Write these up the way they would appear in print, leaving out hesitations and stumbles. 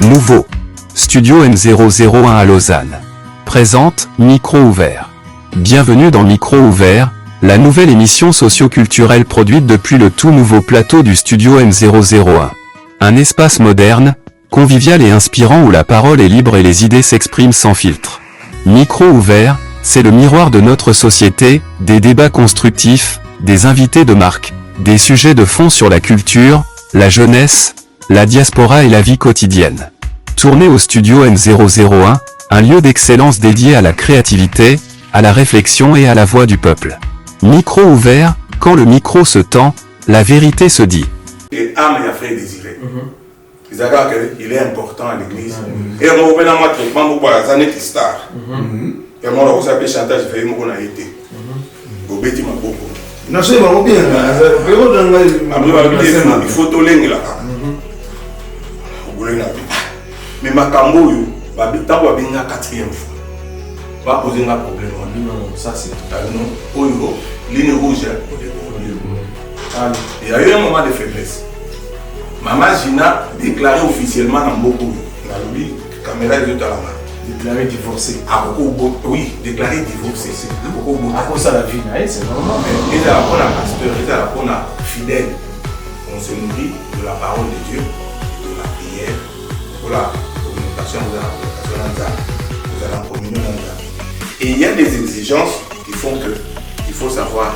Nouveau. Studio M001 à Lausanne. Présente Micro Ouvert. Bienvenue dans Micro Ouvert, la nouvelle émission socio-culturelle produite depuis le tout nouveau plateau du Studio M001. Un espace moderne, convivial et inspirant où la parole est libre et les idées s'expriment sans filtre. Micro Ouvert, c'est le miroir de notre société, des débats constructifs, des invités de marque, des sujets de fond sur la culture, la jeunesse, la diaspora et la vie quotidienne. Tourné au Studio M001, un lieu d'excellence dédié à la créativité, à la réflexion et à la voix du peuple. Micro ouvert, quand le micro se tend, la vérité se dit. Et âme et affaires désirées. Il est important à l'église. Et on va dans ma traitement pour les années qui star. Et moi, on s'appelle chantage, je vais me été. Au bêtis ma beaucoup. Non, c'est vraiment bien. Il faut tolérer là. Mais ma cambo, je vais bien la quatrième fois. Pas poser un problème. Non, ça c'est non. Ligne rouge. Il y a eu un moment de faiblesse. Maman Gina déclaré officiellement dans beaucoup. La lobby, caméra est de la main. Déclaré divorcé. Oui, déclaré divorcé. À cause de la vie, c'est normal. Mais il y a un pasteur, il y a un fidèle. On se nourrit de la parole de Dieu, de la prière, pour la communication, vous allez en communion. Et il y a des exigences qui font que il faut savoir.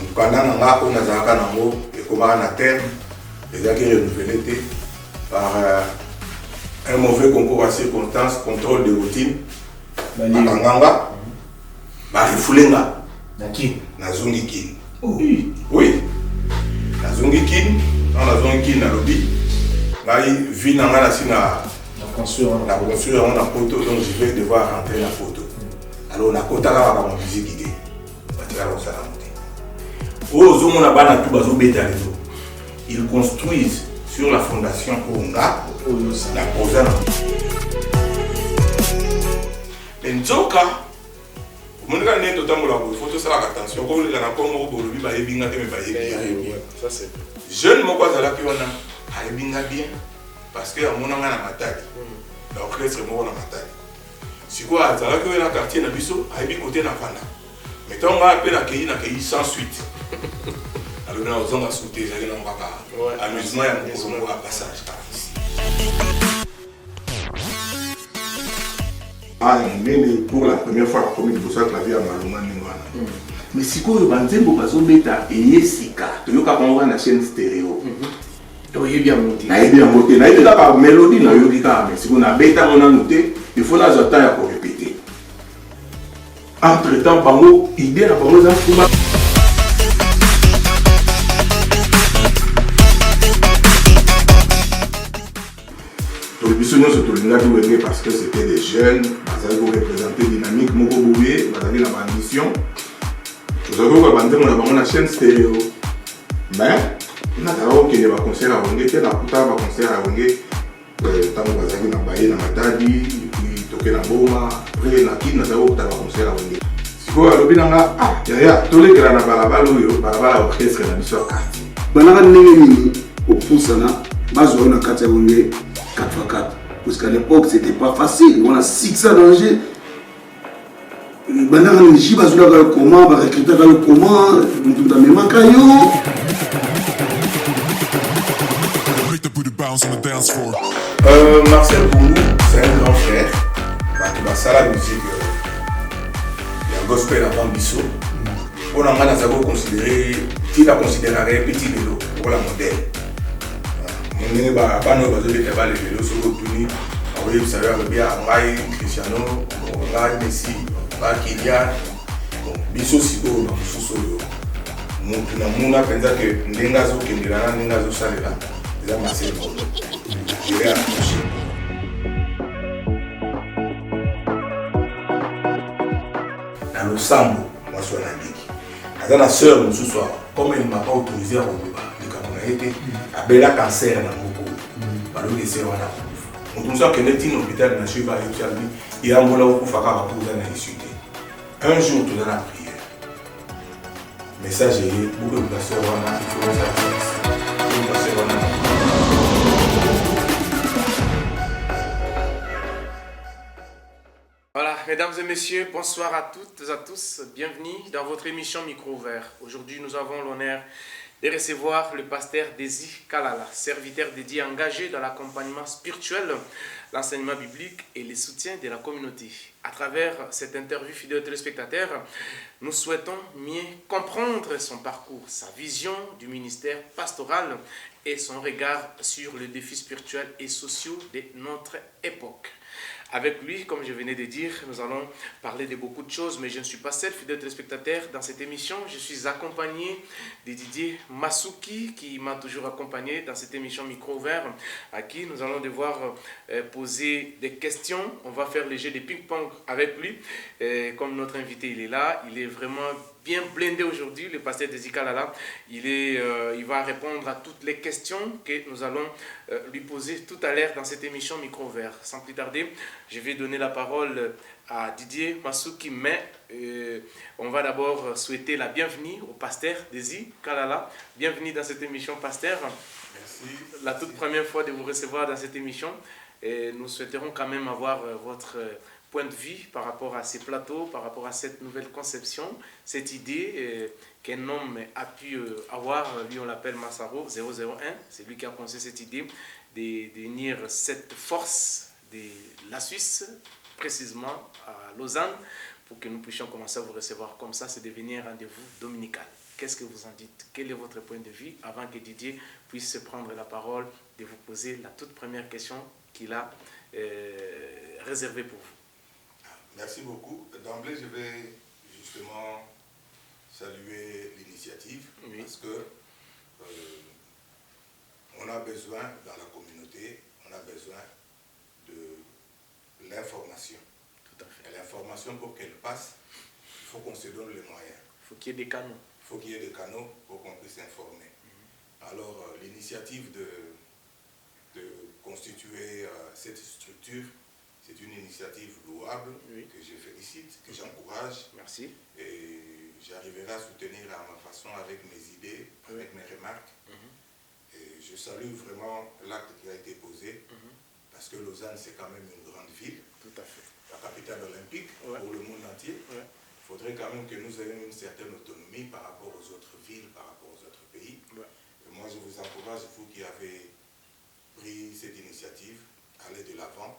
Mukanda on a zaka nango et comment à terme les acquis renouvelés par un mauvais concours à circonstances, contrôle de routine. Nganga, Marifulenga, Nazungi Kin. Oui, Nazungi Kin, dans la zone Kin, na lobby. Là, il vit dans la construire la photo, donc je vais devoir rentrer la photo. Alors, on a côté là, on va musique idée. Ils construisent sur la fondation Onga, la Posana. Nzoka, mon gars n'est totalement là, il faut tout ça attention. Comme les gens comme le biba ebinga te me baye. Ça c'est. Jeune mon quoi là qui on a ebinga bien parce que mon anga na matadi. L'orchestre mo na matadi. Si quoi ça là que na quartier na biso a ebi côté na fana. Mais tant on va appeler na kei sans suite. Alors là on va sauter ça na mbaka. Amusement ya mon passage par ici. Pour la première fois, comme il faut ça clavier à Maluma Ningwana. Mais si quoi le banzembo bazo beta et yesika, tu yoka on va na chaîne stéréo. Il est bien monté. Na bien monté. Na yoka par mélodie na yoka mais si on a beta on a noté, il faut la j'attends à répéter. Entre temps bango idée la bango za kuma. Parce que c'était des jeunes, ils avaient représenté dynamique, Moko Boubé, ils avaient la ambition. Nous avons une chaîne stéréo. Mais, nous avons un concert à Wongé, nous avons un concert à Wongé. Nous avons un baye dans Matadi, puis toqué dans Boma, après nous avons un concert à Wongé. Si vous avez tous les grands balabala orchestre dans l'histoire quartier. Banana Némini, au Poussana, Mazo na Katia Wongé, 4x4. Parce qu'à l'époque, c'était pas facile. On a 6 ans d'âge. Maintenant, on a dit comment, on va recruter comment, on a même un caillou. Marcel Boulou, c'est un grand frère. Qui va ça la musique. Il y a un gospel avant Bissot. On a considéré, il a considéré petit vélo pour la modèle. On est pas nous parce que les vélos sont retenus. Oui, vous savez, Cristiano, Messi, Kylian. Bissot si on a sous-solo. Nous avons pensé que Nengazo Kendela, Nengazo Salela, ils ont massé le monde. Il est accroché. Dans le Sambo, moi je suis en Amérique. Dans la sœur, nous ce soir, comme elle ne m'a pas autorisé à rouler, le Cameroun a été, à Bella cancer dans mon cou. Alors, les sœurs, on a moto mosusu akende ntina hôpital na soki bayebi abi eyangola okufa kaka mpo oza na issue te un jour toza na prière message eye boke pasteur wana ifo ozala pasteur wana. Voilà, mesdames et messieurs, bonsoir à toutes et à tous. Bienvenue dans votre émission Micro Ouvert. Aujourd'hui, nous avons l'honneur de recevoir le pasteur Désy Kalala, serviteur dédié engagé dans l'accompagnement spirituel, l'enseignement biblique et le soutien de la communauté. À travers cette interview, fidèles téléspectateurs, nous souhaitons mieux comprendre son parcours, sa vision du ministère pastoral et son regard sur les défis spirituels et sociaux de notre époque. Avec lui, comme je venais de dire, nous allons parler de beaucoup de choses, mais je ne suis pas seul, fidèle téléspectateur, dans cette émission. Je suis accompagné de Didier Masuki, qui m'a toujours accompagné dans cette émission Micro Ouvert, à qui nous allons devoir poser des questions. On va faire le jeu de ping-pong avec lui. Comme notre invité, il est là, il est vraiment bien blindé aujourd'hui, le pasteur Désy Kalala. Il va répondre à toutes les questions que nous allons lui poser tout à l'heure dans cette émission Micro Ouvert. Sans plus tarder, je vais donner la parole à Didier Masuki, mais on va d'abord souhaiter la bienvenue au pasteur Désy Kalala. Bienvenue dans cette émission, pasteur. Merci. La toute première fois de vous recevoir dans cette émission. Et nous souhaiterons quand même avoir votre point de vue par rapport à ces plateaux, par rapport à cette nouvelle conception, cette idée qu'un homme a pu avoir, lui on l'appelle Massaro 001, c'est lui qui a pensé cette idée de unir cette force de la Suisse, précisément à Lausanne, pour que nous puissions commencer à vous recevoir comme ça, c'est devenu un rendez-vous dominical. Qu'est-ce que vous en dites? Quel est votre point de vue avant que Didier puisse prendre la parole, de vous poser la toute première question qu'il a réservée pour vous? Merci beaucoup. D'emblée, je vais justement saluer l'initiative, oui, parce que on a besoin, dans la communauté, on a besoin de l'information. Tout à fait. Et l'information, pour qu'elle passe, il faut qu'on se donne les moyens. Il faut qu'il y ait des canaux. Il faut qu'il y ait des canaux pour qu'on puisse informer. Alors, l'initiative de constituer cette structure, c'est une initiative louable, oui, que je félicite, que j'encourage. Merci. Et j'arriverai à soutenir à ma façon avec mes idées, avec mes remarques. Et je salue vraiment l'acte qui a été posé, parce que Lausanne, c'est quand même une grande ville. Tout à fait. La capitale olympique, ouais, pour le monde entier. Ouais. Il faudrait quand même que nous ayons une certaine autonomie par rapport aux autres villes, par rapport aux autres pays. Ouais. Et moi, je vous encourage, vous qui avez pris cette initiative, allez de l'avant.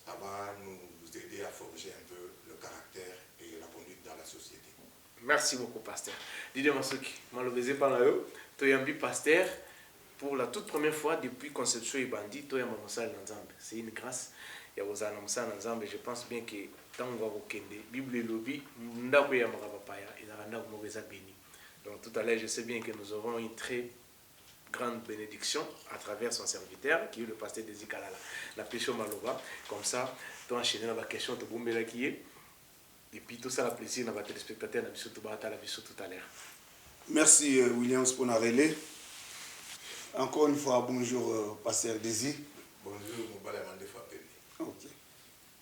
Ça va nous aider à forger un peu le caractère et la conduite dans la société. Merci beaucoup, pasteur. Didier Masuki, malobézé par là, Toyambi pasteur, pour la toute première fois depuis Conception et Bandi, Toyamba Moussal Nzambe. C'est une grâce. Il y a Ozana Moussal Nzambe. Je pense bien que tant qu'on va vous kende, Bible et lobby, Ndako Yamara Papaya, et Naranda Mouveza béni. Donc tout à l'heure, je sais bien que nous aurons une très grande bénédiction à travers son serviteur qui est le pasteur Désy Kalala. La pécho Maloba, comme ça, tu as enchaîné la question de Boumbela qui est. Et puis tout ça, la plaisir dans les téléspectateurs, dans la vision tout à l'heure. Merci Williams pour la relais. Encore une fois, bonjour pasteur Désy. Bonjour, Mobala Mandefapeni. Ok.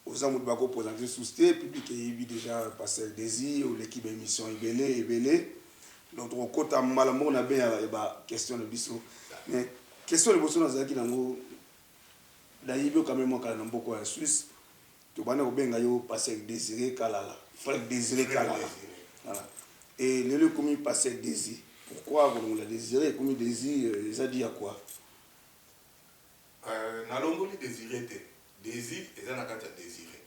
Vous avez présenté sous ce public qui est déjà pasteur Désy, ou l'équipe émission Ibélé. Donc, on compte à Malamon, on a bien question de Bissot. Mais question de Bissot, dans le d'ailleurs, quand même, on a beaucoup en Suisse. Tu vas bien passer Désiré Kalala. Frère Désiré Kalala. Voilà. Et le commis passer Désir. Pourquoi vous l'avez désiré? Commis Désir, ça dit à quoi? Nalongoli désiré. Désir, et ça n'a qu'à désirer.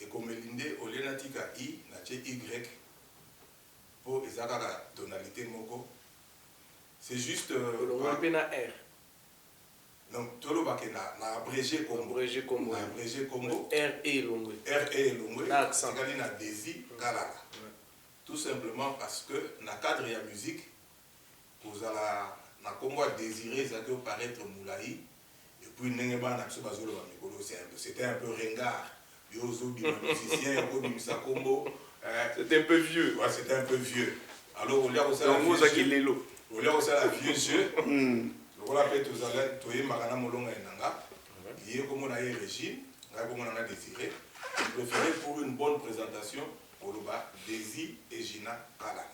Et comme l'inde, au lieu de I, n'a Y. Pour les tonalité moko, c'est juste R. Donc tout le bac na abrégé Congo. Abrégé Congo. R et Longwe. R et Longwe. L'accent. C'est na Désy Kalala. Tout simplement parce que na cadre de la musique, vous allez na Congo désirer ça que paraître moulaï et puis n'engeba na so bazolo ba mikolo c'était un peu ringard. Yozo bi musicien ko bi sa Congo. C'était un peu vieux. Ouais, c'était un peu vieux. Alors, on a aussi la vieux jeu. On a fait tous les Magana Molonga et Nanga. Il Didier, comme on a eu Régine, comme on a désiré, je préférais pour une bonne présentation, Oloba, Désir et Gina Kala.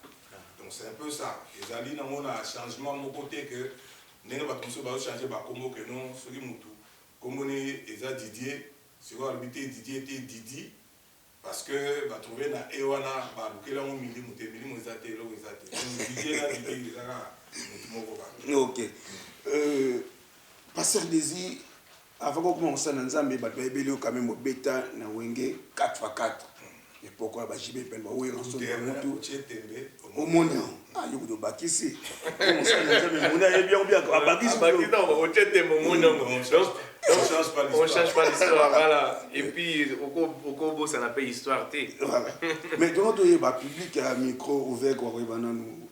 Donc c'est un peu ça. Les alliés, on a un changement de mon côté que nous avons changé par Congo que non, ce qui est comme on est Didier, c'est quoi l'habité Didier était Didi, parce que bah trouver na Ewana, bah le là on mili mouté là Didier là Didier là. Ok. Pasteur Désir, avant qu'on commence à Nzambe, bah tu as belé quand même au bêta na wenge 4x4. Et pourquoi bah j'y vais peine bah oui on se au monde ah yo do bakisi. Comment ça Nzambe monde est bien bakisi. Bakisi on va tête mon monde. On change pas l'histoire, voilà. Et puis, au Kobo, ça n'appelle histoire T. Voilà. Mais quand on est public à micro ouvert, quoi, nous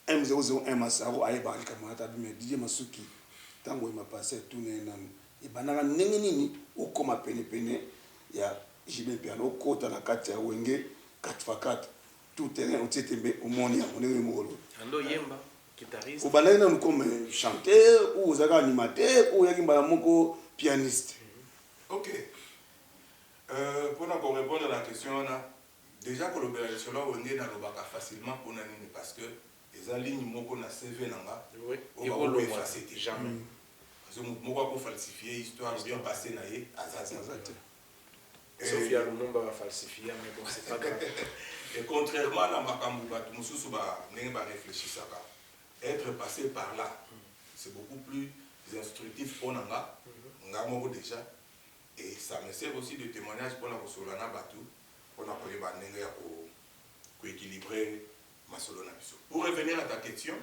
M001 Massaro, aïe, bah, le camarade, mais Didier Masuki, tant que il m'a passé tout le monde, et ben, on a n'engeni ou comme à peine, il y a JB Piano, côte à la 4 Wenge, 4x4, tout terrain, on s'est tombé au monde, on est mort. Ando Yemba. Au balai nous comme chanteur ou aux animateur ou un pianiste. Ok. Pour nous répondre à la question, déjà que l'opération là on est dans le facilement pour nous parce que les lignes moko na CV nanga. Oui. On va effacer jamais. Parce que moi pour falsifier histoire bien passée na yé azaza. Sophia Lumumba va falsifier mais bon c'est pas grave. Et contrairement à Makambu Batu Mususu ba nenga réfléchir ça. Être passé par là, c'est beaucoup plus instructif pour nous, déjà. Et ça me sert aussi de témoignage pour nous, pour nous équilibrer ma solona. Pour revenir à ta question,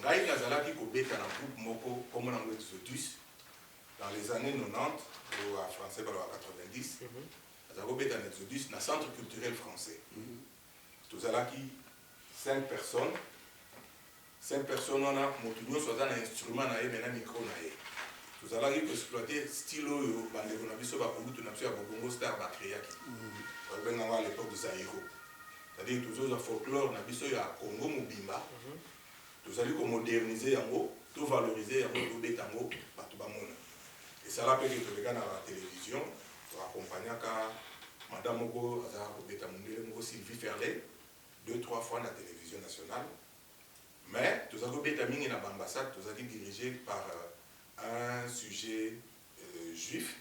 Ngaï Kazalaki Kobeta dans le groupe Moko, comme on a Exodus, dans les années 90, ou à français, dans 90, Kazalaki dans Exodus, dans le centre culturel français. Tout ça là qui 5 personnes. 5 personnes, on a un instrument, on a un micro. Nous allons exploiter stylo, on a un star créé à l'époque de Zaïro. C'est-à-dire que nous avons un folklore, on a un Congo Mobimba. Nous allons moderniser, tout valoriser, tout bétango, et ça là peut être le gars dans la télévision, pour accompagner Madame Mogo, Sylvie Ferlet, 2-3 fois dans la télévision nationale. Mais tout ça qui est l'ambassade, tout ça qui est dirigé par un sujet juif.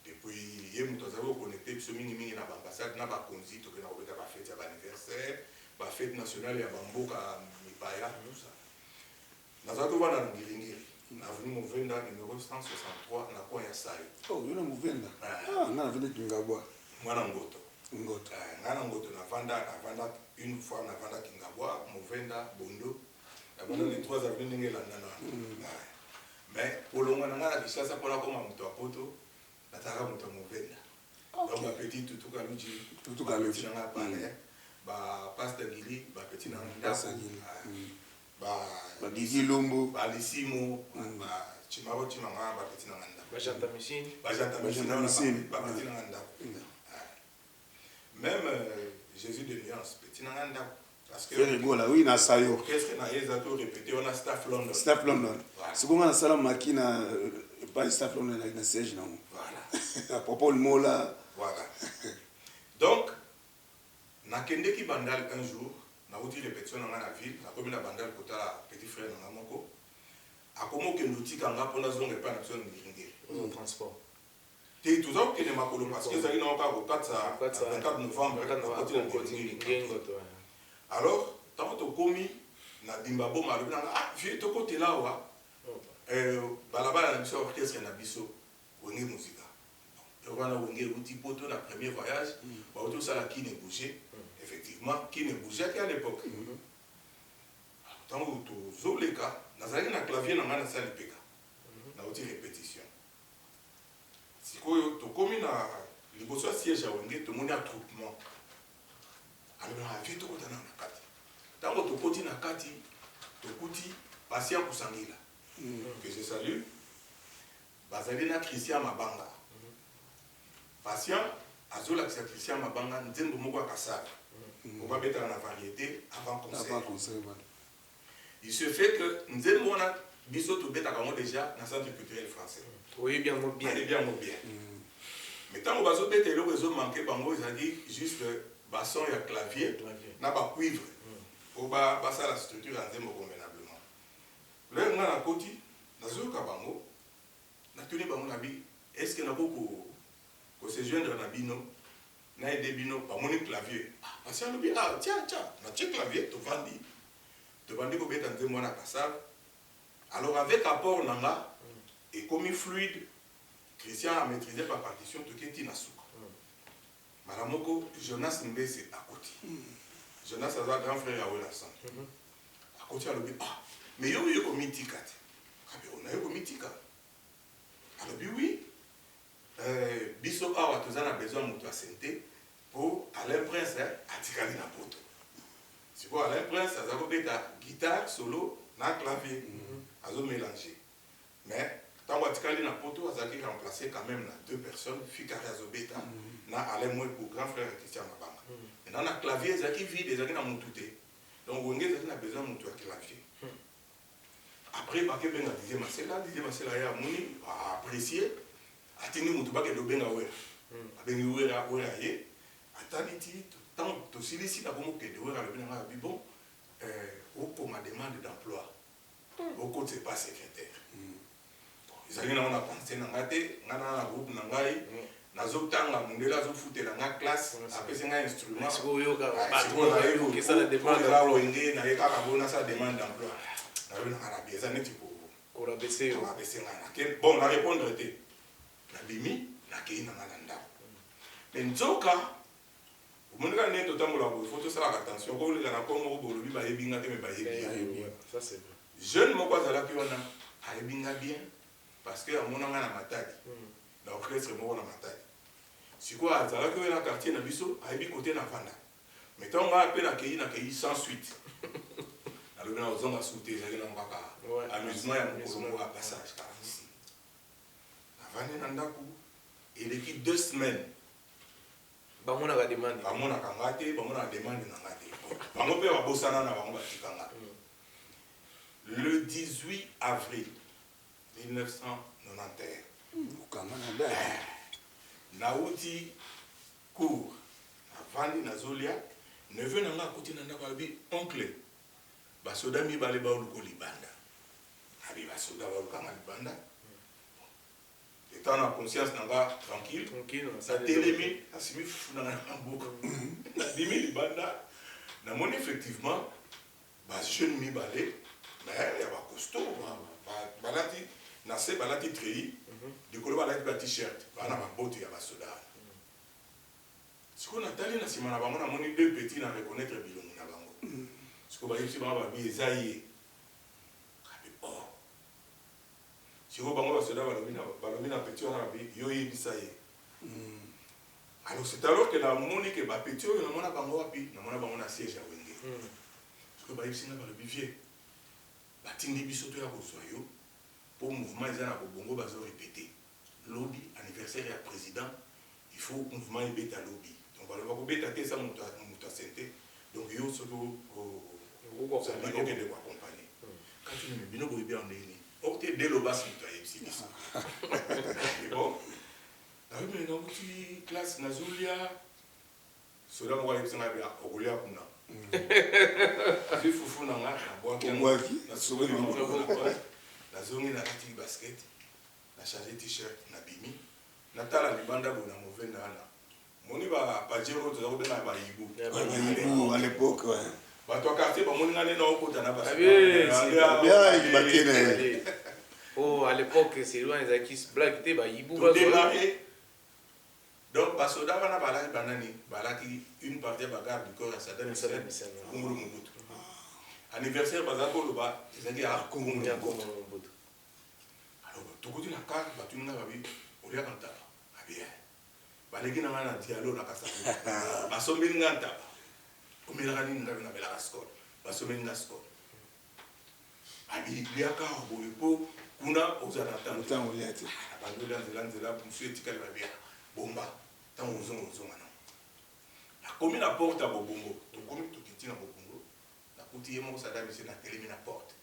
Depuis hier, nous avons connecté dans l'ambassade, nous avons conduit tout la fête d'anniversaire, la fête nationale, la Bamboka, Mipaya, tout ça. Nous avons dans Ngilingiri, avenue Mouvenda, numéro 163, na Koya Saï. Oh, il y a Mouvenda. Ah, on a venu de Ngabwa. Moi, Ngoto. Ngoto. Ngoto, une fois na vanda Kingabwa, Mouvenda, Bondo, les 3 avenues de mais pour le moment, on a dit ça pour la comme un poto, la tara moto Mouvenda. Donc ma petite tout cas tout cas le petit n'a pas bah pasteur Gili, bah petit n'a bah Didi Lumbu, bah Lissimo, bah Chimaro Chimanga, bah petit n'a bah Janta Machine, bah petit n'a même Jésus de nuance, petit n'anda. Parce que oui, na sayo. Qu'est-ce qu'on a répété? On a Staff London. Staff London. Ce qu'on a salam makina pas Staff London avec na siège non. Voilà. À propos le mot là. Voilà. Donc, na kende ki bandal un jour, na outi répétition dans la ville, na comme la bandal kota petit frère dans moko. A comment que nous tikanga pour la zone pas nation ngingé. Au transport. T'es toujours que ne makolo parce que ça il n'a pas au 24 novembre. Alors, tant que commis na dimbabo malu na vieux to côté là wa balabala na biso orchestre na biso wenge musique. Donc on a wenge outil poto na premier voyage, ba auto ça là qui ne bougeait effectivement qui ne bougeait qu'à l'époque. Tant que to zoleka na zali na clavier na ngana salle peka. Na outil répétition. Sikoyo to commis na liboso siège ya wenge to moni attroupement. Alors la vie to kota na kati. Tango to koti na kati to kuti patient kusangila. Que je salue. Bazalina Christian Mabanga. Patient azola Christian Mabanga nzembo moko akasala. On va mettre en variété avant concert. Il se fait que nzembo na biso to beta kango déjà dans centre culturel français. Oui, bien bien. Allez bien bien. Mais tant que baso beta le réseau manqué bango ils ont dit juste basson et clavier na ba cuivre. Pour ba ça la structure en démo convenablement. Là on a côté nazo ka bango na tuni bango na bi est-ce que na ko se joindre na bino na aider bino ba moni clavier. Parce que bi tiens na clavier to vandi ko beta ndemo na passage. Alors avec apport nanga et comme fluide, Christian a maîtrisé par partition tout qui est inasuka. Malamoko Jonas Mbese à côté. Jonas a un grand frère à Olassan. À côté à l'objet mais yo comme mitika. On a eu comme mitika. Alors oui, biso awa tozana besoin de santé pour Alain Prince à tikali na poto. C'est quoi Alain Prince a zako beta guitare solo na clavier. Azo mélanger. Mais tant que tu as na poto, Azaki remplacé quand même deux personnes, Fikari Azobeta, na Alain Mouekou, grand frère Christian Mabanga. Et dans le clavier, Zaki vide, Zaki na moutouté. Donc, Wenge Zaki a besoin de moutou à clavier. Après, Baké Benga disait Marcela, ya Mouni, a apprécié, a tenu moutou Baké de Benga Ouera. A Benga Ouera, Ouera Ye, a Taniti, tant que tu ici, la Bomo que de Ouera, le Benga Bibon, pour ma demande d'emploi. Beaucoup de pas secrétaire. Ils allaient dans la pensée dans la groupe nangai, nazo tanga mundela zo foutre la classe, après c'est un instrument. Qui ça la demande là wenge na yeka kabona sa demande d'emploi. Na yo na bien ça neti pour abaisser ngana. Bon la répondre était na bimi na kei na nanda. Mais nzoka omoneka ne totambola ko photo ça la attention ko le na ko mo bolobi ba yebinga te me ba yebi. Ça c'est vrai. Jeune moko azalaki wana ayebinga bien parce que amonanga na matadi na orchestre moko na matadi sikoyo azalaki oyo na quartier na biso ayebi kote na vanda mais ntango mpe nakei sans suite alobi na ozonga su te ezalaki nango kaka amusement ya mokolo moko ya passage kaka ici navandi na ndako eleki 2 semaines bamonaka demande nga te bamonaka demande na nga te bango mpe babosana na bango batikanga. Le 18 avril 1991, Naouti court, Navandi Nazolia, neveu nanga côté nanda kalabi oncle, basoda mi bale ba uluko libanda, abi basoda ba uluka libanda. Étant en conscience nanga tranquille, ça télémi, asimi funa na mboka, na dimi libanda, na mon effectivement, ba jeune mi bale. Mais il y a un costaud, balati, balati treillis, du coup, balati ba t-shirt, balati ba botte, il y a un soda. Si on a talé na simana bango na moni deux petits na reconnaître bilongo na bango. Si on va ici bango ba bi ezaye. Oh. Si on bango ba soda balobi na petit on a bi yo yebisaye. Alors c'est alors que la moni que ba petit on a mona bango api, na mona bango na siège à Wenge. Si on va ici na balobi vieux. Batindi bisoto ya kosoyo pour mouvement ils na bongo bazo répéter lobby anniversaire ya président il faut mouvement ibeta lobby donc on va ko beta te ça muta santé donc yo solo au ça va que de accompagner quand tu me bino bo bien ndeni okte de lo bas muta ici bon la mais non tu classe nazulia cela moi il s'en a okulia kuna je fufu nanga na boaki na sobe na zongi na kati basket na changer t-shirt na bimi na tala libanda bo na movenda na moni ba pajero to zo na ba yibu à l'époque ouais ba to quartier ba moni ngane na okota na basket bien bakene oh à l'époque c'est loin les acquis black te ba yibu ba démarrer. Donc, parce que dans la banane, une partie de la gare du corps à Saddam Hussein, anniversaire, bazako loba, ils ont à Congo. Alors, tout le monde a carte, tu n'as pas vu, on y a un tabac. Ah bien. Balegi n'a pas de dialogue à Kassam. Basombe n'a pas. Comme il a dit, n'a pas la score. Basombe n'a score. Abi, il y a qu'à Bobo, Kuna, aux Anatans. Autant on y a été. Abandonné pour monsieur Tikal Babia. Bomba. Tant aux hommes aux hommes. La commune à porte à Bobongo. La commune tout qui tient à Bobongo. La coutille mon Saddam Hussein a télé la porte.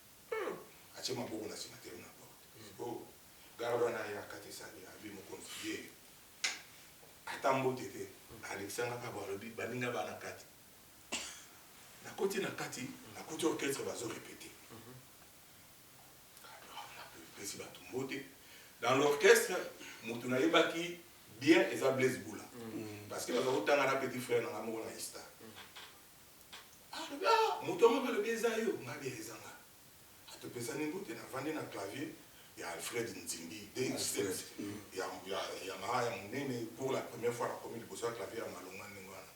atie maboko na nsima te na porte po garde wana ye akati esali abi mokonzi ye ata mbote te alekisanga kaka balobi baninga bana kati nakoti na kati nakoti orchestre bazorépété pesi bato mbote dans l'orchestre moto nayebaki bien eza Blaise Boula parce que baza kotanga na petit frère nanga moko na Ista moto moko balobi eza yo ngabi ezanga atopesani mbote navandi na clavier ya Alfred Nzimbi ya maa ya monene pour la première fois nakomi liboso ya clavier ya malonga ndenge wana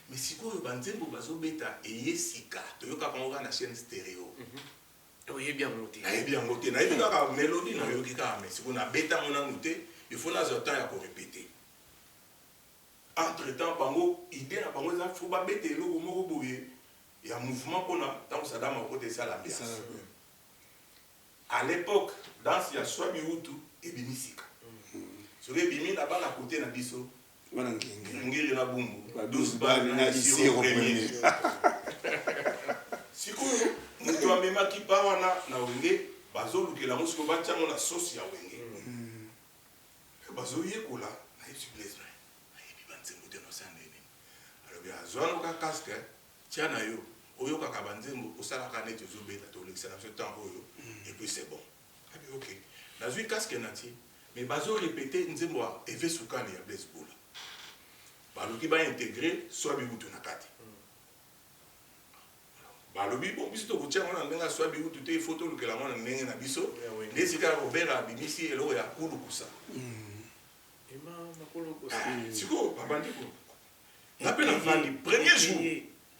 mais sikoyo banzembo bazobeta eye sika toyokaka ngo kaka na chaîne stéréo oyebi yango te nayebi yango te nayebi kaka mélodie nayoki kaka mais sikoyo nabeta ngo nanu te il faut nazwa temps ya korépété entre temps bango idée na bango eza fo babeta eloko moko boye ya mouvement mpona ntango sadama okota esala ambiance à l'époque danse ya Swabi Hutu ebimi sika soki ebimi na bana kote na biso ngiri na bumbu 12 bal na ici au premier sikoyo moto amemaki pa wana na wenge bazolukela ngo sikoyo batiango na sosi ya wenge bazoyekola nayebi Blaise nayebi banzembo te nosala nini alobi azwanoka casque tia na yo oyokaka banzembo osalaka neti ozobeta tolekisa na biso temps oyo et puis c'est bon abi ok nazwi casque na tie mais bazorépété nzembo ya Eve Sukali ya Blaise Boula baloki baintégré Swabi Hutu na kati balobi bon biso tokotia ngo na ndenge ya Swabi Hutu te ifo tolukela ngo na ndenge na biso nde sika Robert abimisi eloko ya kulukusa sikoyo babandi ko nga mpe navandi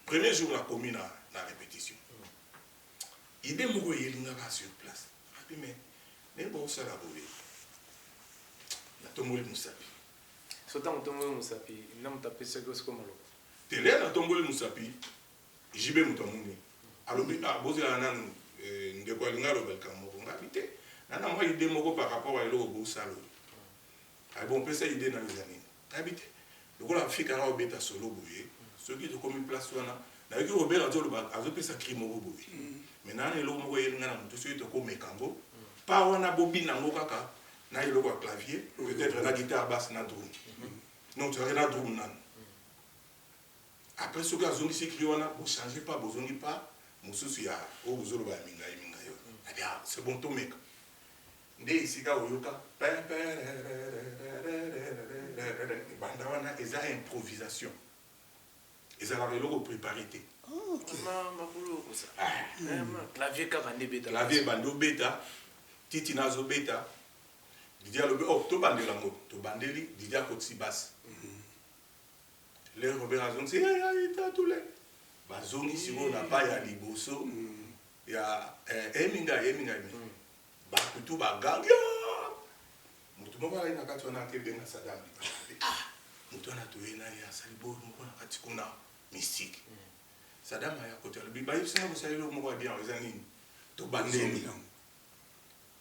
premier jour nakomi na répétition idée moko eyelingaka sur place abi mais ndenge bosala boye natomboli mosapi sota motomboli mosapi na moto apesaki osiko maloba tele natomboli mosapi jibe moto amoni alobi bozela nanu ndeko alinga alobelaka moko ngabi te nana mwa idée moko par rapport à eloko bosala oyo bon pesa idée na eza nini ngabi te lokola afikanga obeta solo boye soki tokomi place wana nayoki Robert azopesa cri moko boye mais nana eloko moko eyelinga na moto soki tokomeka ngo pa wana bobina ngo kaka na eloko ya clavier peut-être na guitare basse na drum non tu na drum nanu après soki azongisi cri wana bochange pas bozongi pas mosusu ya oyo bozoloba ya mingai yo abi c'est bon tomeka nde esika oyoka banda wana eza improvisation ezalaka eloko préparé te clavier kaka nde beta clavier bandi obeta titi nazobeta Didier alobi tobandela ngo tobandeli Didier akotisi basi le Robert azongisi itatule bazongisi ngo na pa ya liboso ya eminga bakutu bagangi moto moko alai na kati wana akebenga Sadam moto wana toye na ye asali boye moko na kati kuna mystique Sadam aya kote alobi bayebisinga kosala eloko moko ya bien eza nini tobandeli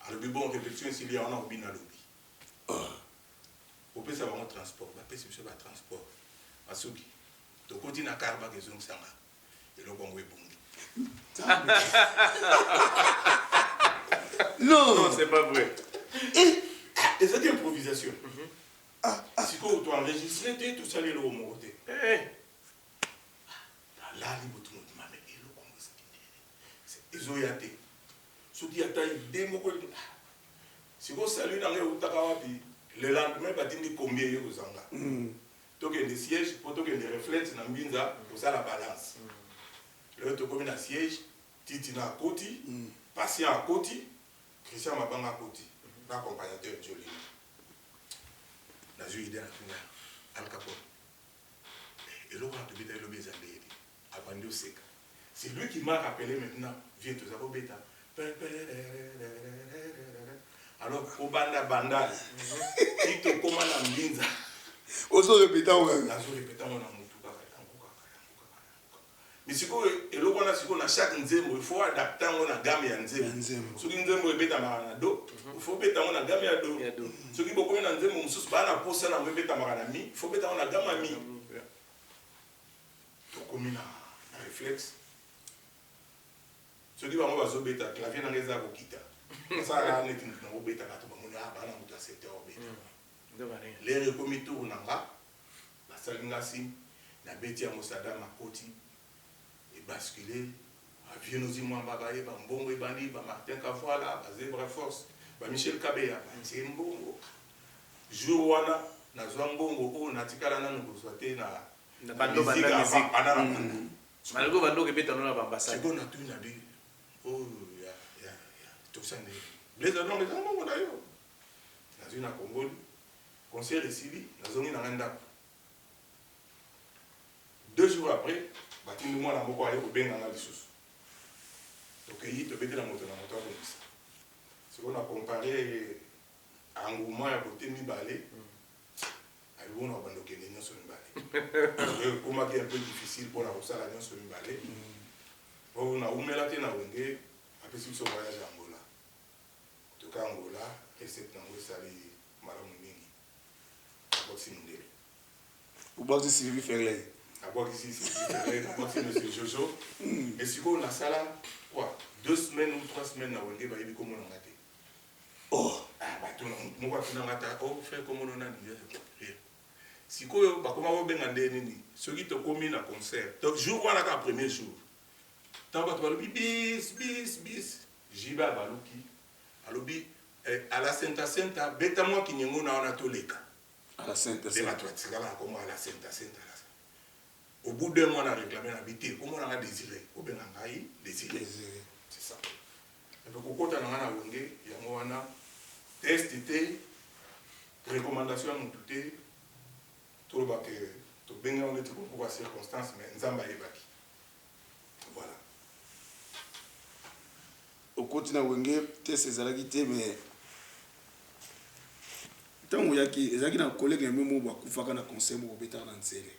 alobi bon répétition esili ya wana obina alobi opesa bango transport bapesi biso batransport basuki tokoti na kar baka ezongisanga eloko yango ebongi non c'est pas vrai ezaki improvisation sikoyo toenregistre te tosali eloko moko te nalali boto motimame eloko yango ezaki ezoya te soki ata ide moko sikoyo salui nango eutaka wapi le lendemain batindi combien ye kozanga tokende siège mpo tokende reflète na mbinza kosala balance lelo tokomi na siège titi na akoti patient akoti Christian Mabanga akoti na accompagnateur Joli nazwi ide na tuna Al Capone eloko na tobeta elobi eza ndeyedi abandi oseka c'est lui qui m'a rappelé maintenant viens toza kobeta alors obanda banda ito koma na mbinza ozorepeta ngo nazorepeta ngo na motu kaka yango mais sikoyo eloko wana sikoyo na chaque nzembo il faut adapter ngo na gamme ya nzembo soki nzembo ebetamaka na do il faut beta ngo na gamme ya do soki bokomi na nzembo mosusu bana posa nango ebetamaka na mi il faut beta ngo na gamme ya mi tokomi na réflexe soki bango bazobeta clavier nanga eza kokita asala neti mutu nango obetaka to bamoni bana mutu ya secteur obeta lere ekomi tour nanga basali nga nsimi nabeti yango Sadam akoti ebaskule avion ozi mwamba bayeba mbongo ebandi bamartin kavoila bazebra force bamichel kabeya batie mbongo jour wana nazwa mbongo oyo natikala nanu kozwa te na bando banda musique malgré bando kebeta no na bambasade siko na tuna bi oyo ya tosande blaise non mais mbongo na yo nazwi na Congoli concert esili nazongi na ndako 2 jours après batindi mwana moko aye kobenganga lisusu tokeyi tobetela moto na moto akobisa siko na compare engouement ya kote mibale ayibona babanda okende nyonso mibale ekomaki un peu difficile mpona kosala nyonso mibale oyo naumela te na wenge apesi biso voyage ya Angola toka Angola recette nango esali malamu mingi abwakisi mondele obwakisi Sylvie Ferley abwakisi abwakisi monsieur Jojo et sikoyo nasala quoi 2 semaines ou 3 semaines na wenge bayebi komonanga te bato moko atunanga ta o frère komono nani sikoyo bakoma kobenga nde nini soki tokomi na concert donc jour wana kaka premier jour ntango bato balobi bis jiba baluki alobi à la senta beta mwa kinyengo na wana toleka à la senta bato batikala nakombo à la senta au bout d'un mois na réclamé na bité komona nga désiré kobenga ngai désiré c'est ça epe kokota nanga na wenge yango wana test te recommandation ya motu te tolobaka tobenga ngo neti kokoka circonstance mais nzambe ayebaki voilà okoti na wenge test ezalaki te mais ntango oyaki ezalaki na collègue ya memo bakufaka na conseil moko obetaka na nzele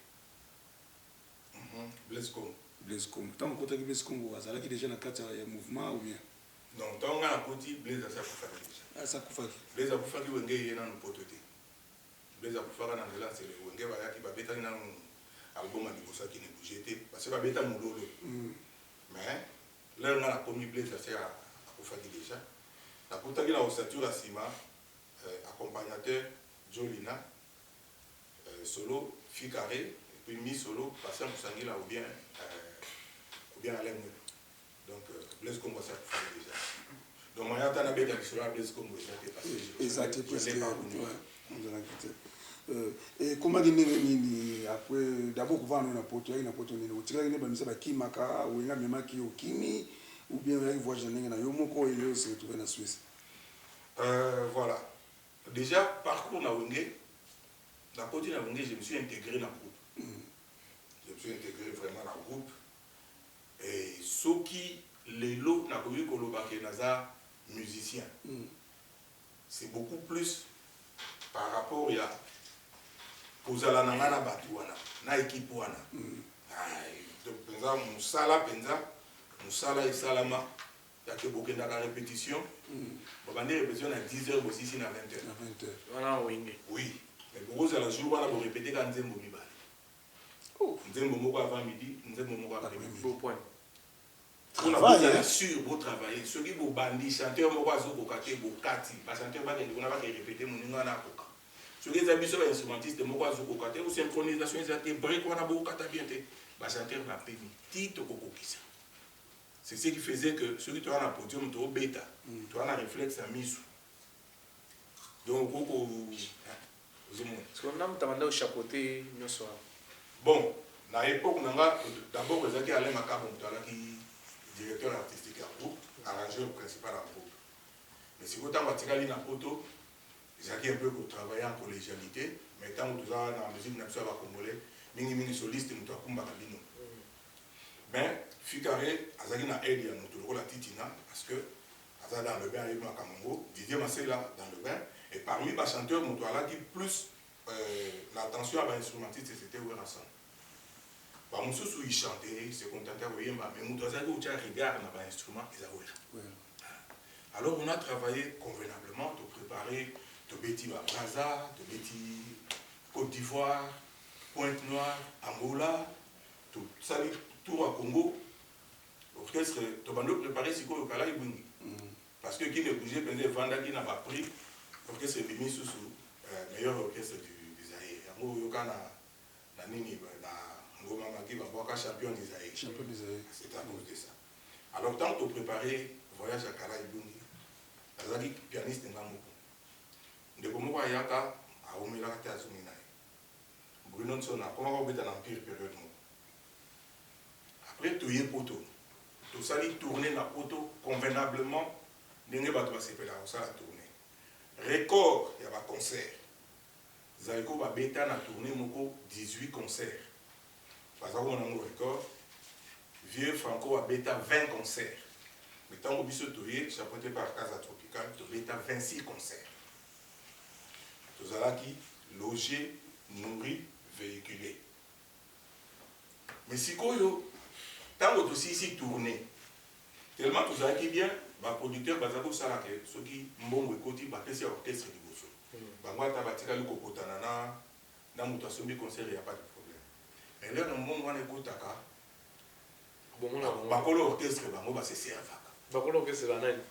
Blaise Congo ntango okotaki Blaise Congo azalaki déjà na kati ya mouvement ou bien non ntango nga na koti Blaise asakufaki déjà asakufaki Blaise akufaki wenge ye nanu poto te Blaise akufaka na nzela nsele wenge bayaki babetaki nanu album ya liboso akini bouge te parce que babeta mololo mais lelo nga nakomi Blaise ase akufaki déjà nakutaki na osature ya nsima accompagnateur Jolina solo Ficaré et puis mi solo Patient Moussangila ou bien Alain Moué donc Blaise Congo ça fait déjà donc moi j'entends na beta sur Blaise Congo exact parce que et comment nini après d'abord kuva na poto nini otikaki ne bamisa bakimaka wenga memaki okimi ou bien avec voyage na yo moko ile se retrouver na Suisse voilà déjà parcours na wenge na côté na wenge je me suis intégré dans le groupe je me suis intégré vraiment dans le groupe et soki lelo na koyi kolobake naza musicien c'est beaucoup plus par rapport à kozala na ngana batu wana na équipe wana donc penza musala esalama yake bokenda la répétition babande répétition à 10h aussi si na 20h voilà wenge oui mais pour ça la jour wana bo répéter quand nzembo mibale nzembo moko avant midi nzembo moko après midi beau point travailler sur vous travailler ceux qui vous bandi chanteur moko azoko kate bokati ba chanteur ba kende kuna ba répéter moninga na koka ceux qui abiso ba instrumentiste moko azoko kate ou synchronisation ezate break wana bokata bien te ba chanteur ba peni tito kokokisa c'est ce qui faisait que ceux qui tournent à podium to bêta tu as un réflexe à misu donc koko parce qu'on a mutamanda au chapeauté nyonso bon na époque nanga d'abord ezaki Alain Makabo mutalaki directeur artistique à groupe, arrangeur principal à groupe. Mais si vous avez tiré na poto, ils ont un peu travaillé en collégialité, mais tant que vous avez dans la musique nationale congolais, mingi soliste mutu akumba kabino. Mais Ficaré azaki na aide ya mutu la titina parce que aza dans le bain avec Makamongo, Didier Massela dans le bain et parmi les chanteurs mutu alaki plus l'attention à l'instrumentiste c'était Werasson. Bah mon sous il chantait, c'est contenté mais mon doigt où tu regardes dans l'instrument ils avaient. Alors on a travaillé convenablement, de préparer, de bêtis Braza, de bêtis Côte d'Ivoire, Pointe-Noire, Angola, tout ça tout à Congo, orchestre tobando préparer sikoyo kala ibungi parce que qui ne bougeait pendant vanda qui n'a pas pris orchestre bimi sous meilleur orchestre du Zaïre yango yokana na nini na ngoma maki ba boka champion du Zaïre c'est à cause de ça alors tant que préparer voyage à kala ibungi azali pianiste ngamoko ndeko moko ayaka aomelaka te azongi na ye Bruno Nsona akomaka kobeta na empire période moko après toye poto tosali tourner na poto convenablement ndenge bato basepelaka kosala tourner record ya baconcert zaliko babeta na tourner moko 18 concerts baza komona ngo record vieux Franco babeta 20 concerts mais ntango biso toye chapeauté par Casa Tropical tobeta 26 concerts tozalaki logé nourri véhiculé mais sikoyo ntango tosisi tourner tellement tozalaki bien baproducteur baza kosala ke soki mbongo ekoti bapesi ya orchestre liboso bango ata batikali kokotana na moto asombi concert ya pas de problème mais lelo mbongo wana ekotaka bakolo orchestre bango baseservaka bakolo orchestre banani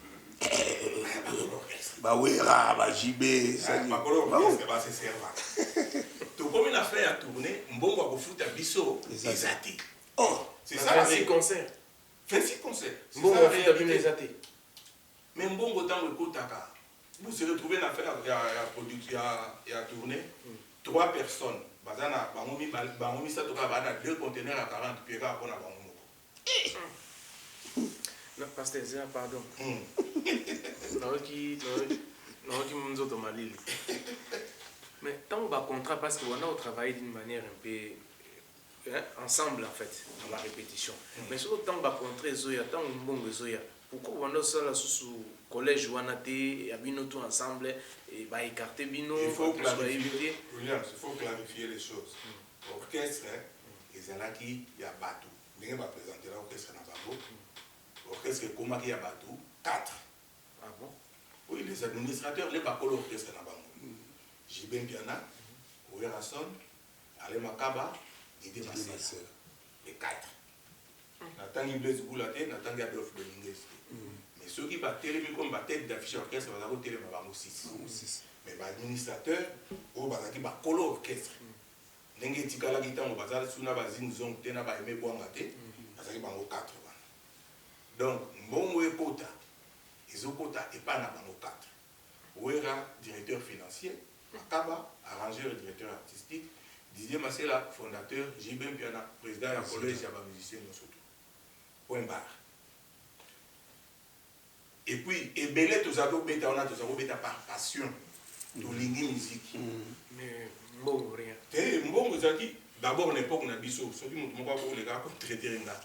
bawera bajibe bakolo orchestre baseservaka tokomi na fin ya tourner mbongo akofuta biso eza te c'est ça 26 concerts 26 concerts mbongo afuta bino eza te mais mbongo ntango ekotaka vous se retrouvez na faire ya tournée 3 personnes baza na bango misato kaka baa na 2 conteneurs à 40 pieds kaka mpona bango moko pasteur zera pardon naoki nzoto malili mais ntango bacontrat parce que wana otravaille d'une manière un peu ensemble en fait dans la répétition mais surtout ntango bacontrat ezoya ntango mbongo ezoya pourquoi wana osala susu collège wana te ya bino tout ensemble baécarte bino il faut clarifier les choses orchestre ezalaki ya bato ndenge baprésentela orchestre na bango orchestre ekomaki ya bato 4 ah bon oui les administrateurs les bakolo orchestre na bango Jibin Piana Ouerason Ale Makaba Didi Masela les 4 natangi Blaise Boulate natangi Adolphe Dominguez mais ceux qui battent comme tête d'affiche orchestre bazako telema bango 6 mais l'administrateur o bazaki bakolo orchestre ndenge etikala kitango bazali suna bazing zong te na baeme bwanga te bazaki bango 4 donc mbongo ekota ezokota epa na bango 4 Ouera directeur financier Makaba arrangeur et directeur artistique Didier Masela fondateur Jibin Piana président du collège ya ba musicien surtout point barre. Et puis, ebele tozako beta on a tozako beta par passion to lingi musique. Mais mbongo rien. Mbongo zaki d'abord l'époque na biso, soki mutu moko ko les gars traiter nga.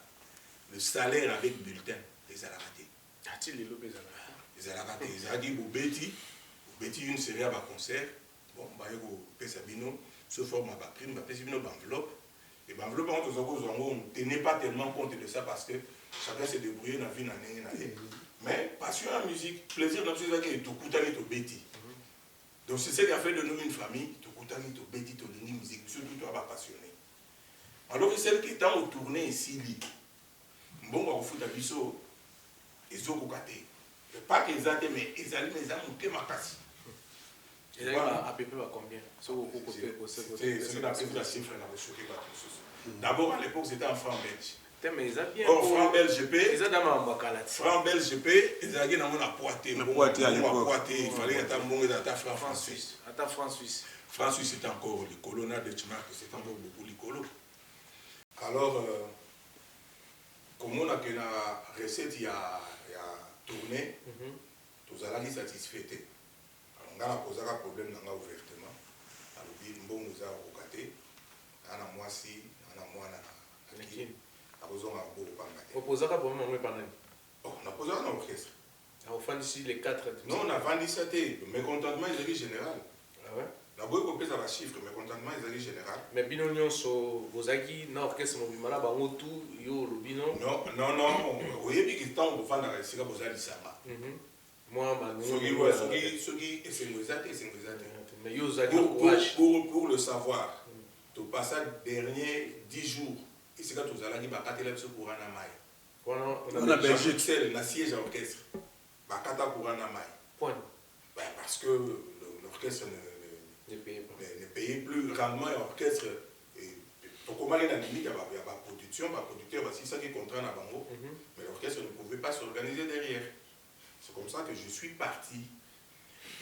Le salaire avec bulletin les alakate. Ati lelo bezala. Les alakate, zaki bobeti une série à concert. Bon, ba yeko pesa bino, se forme ba prime, ba pesa bino enveloppe. Et l'enveloppe, on ne tenait pas tellement compte de ça parce que chacun s'est débrouillé dans la vie. Mais passion à la musique, plaisir dans ce qui est tout coutani to beti. Donc c'est ce qui a fait de nous une famille, tout coutani to beti to lingi musique, surtout toi passionné. Alors que celle qui est en tournée ici, bon va au foot à biso, ils ont cocaté. Pas qu'ils aient mais ils allaient mais ils ont monté ma casse. Et là, à peu près combien? C'est la chiffre d'abord à l'époque c'était en franc belge. Mais ils ont bien. Or franc belge GP. Ils ont dans ma bacalate. Franc belge GP, ils ont gagné dans Poitiers. Poitiers à l'époque. Il fallait attendre bon à franc suisse. Attends France Suisse. France Suisse c'était encore les colonna de Tchmark, c'était encore beaucoup les colos. Alors comme on a que la recette il y a tourné, tous allons satisfaits. On a posé un problème dans ouvertement. Alors, bon, nous avons regardé. On a moi si, on a moi là. On a posé un problème, on a posé un orchestre. On a ici les 4. Non, on a vendu ça. Le mécontentement est général. Ah ouais? On a beau couper ça la chiffre, le mécontentement est général. Mais binonion so vosaki na orchestre no bimala bango tout yo lo bino. Non. Vous voyez que tant on va dans la sika bozali samba. Moi, pour le savoir, tu passes dernier 10 jours, et c'est quand tu as dit que tu as pour un amaï. Voilà, On a Belgique. C'est le siège à orchestre. Bakata Kurana Mai. Point. Parce que l'orchestre ne payait plus rendement et orchestre. Pour comment il y a la production, la producteur, c'est ça qui contraint à Bango. Mais l'orchestre ne pouvait pas s'organiser derrière. C'est comme ça que je suis parti.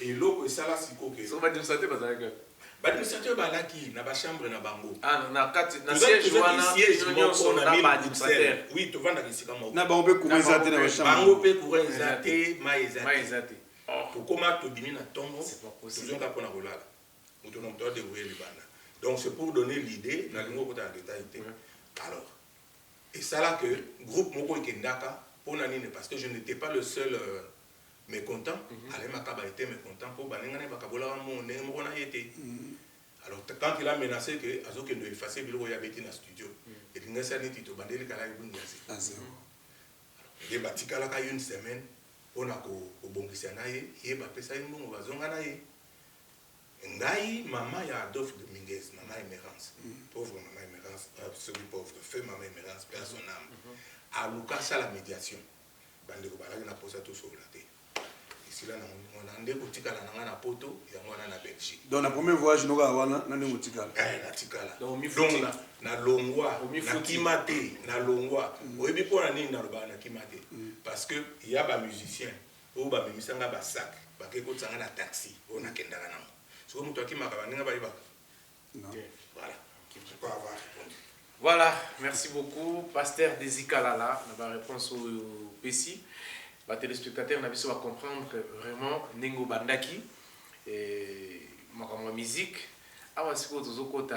Et l'autre, ça là, c'est quoi que. Ça va dire ça, parce que. L'administrateur balaki na ba chambre na bango. Ah, na siège wana union son na ba administrateur. Oui, tu vas na kisika moko. Na bango pe courir na ba chambre. Bango pe courir zaté, maïzate. Pour comment to bimi na tongo, c'est pas possible. Toujours ka pona kolala. Muto na mto de wé libana. Donc c'est pour donner l'idée, na lingo ko ta détail. Alors, et ça là que groupe moko ikendaka pona nini parce que je n'étais pas le seul mécontent. Alain Makaba était mécontent pour Banengane Bakabola mon na été. Alors quand il a menacé que Azoke doit effacer Bilo Yabeti dans le studio, et il n'a pas dit to bandeli kala ibungiasi. Ah c'est bon. Il est bâti kala une semaine, on a ko bongisa naye, il ba pesa imbongo bazonga naye. Ngai maman ya Adolphe de Minguez, maman Émérance. Pauvre maman Émérance, celui pauvre, feu maman Émérance, perd son âme. À Lucas à la médiation. Bandeko balaki na posa tout sur la terre. Donc la première voyage nous avons na tikala. Donc na longwa na kimate na longwa oyebi pona nini na loba na kimate parce que il y a ba musicien o ba memisanga ba sac ba ke ko tsanga na taxi on a kendaka na so muto akimaka baninga ba ibaka. Voilà. Je peux avoir répondu. Voilà, merci beaucoup pasteur Désir Kalala, na ba réponse au PC. Les téléspectateurs n'avaient pas comprendre vraiment Nengo Bandaki et ma musique. Avant ce que vous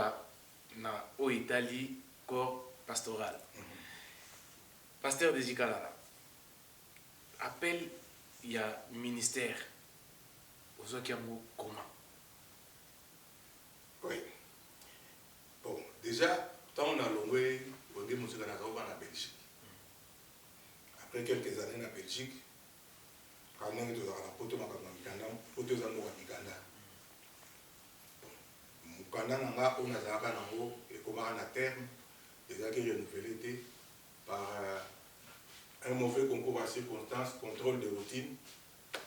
na au Italie corps pastoral. Pasteur de Jikalala. Appel il y a ministère. Aux autres qui ont comment? Oui. Bon, déjà, quand on a loué, on a musique en Belgique. Après quelques années en Belgique, quand on est dans la poto, on a un terme, déjà qui est renouvelé par un mauvais concours à circonstances, contrôle de routine,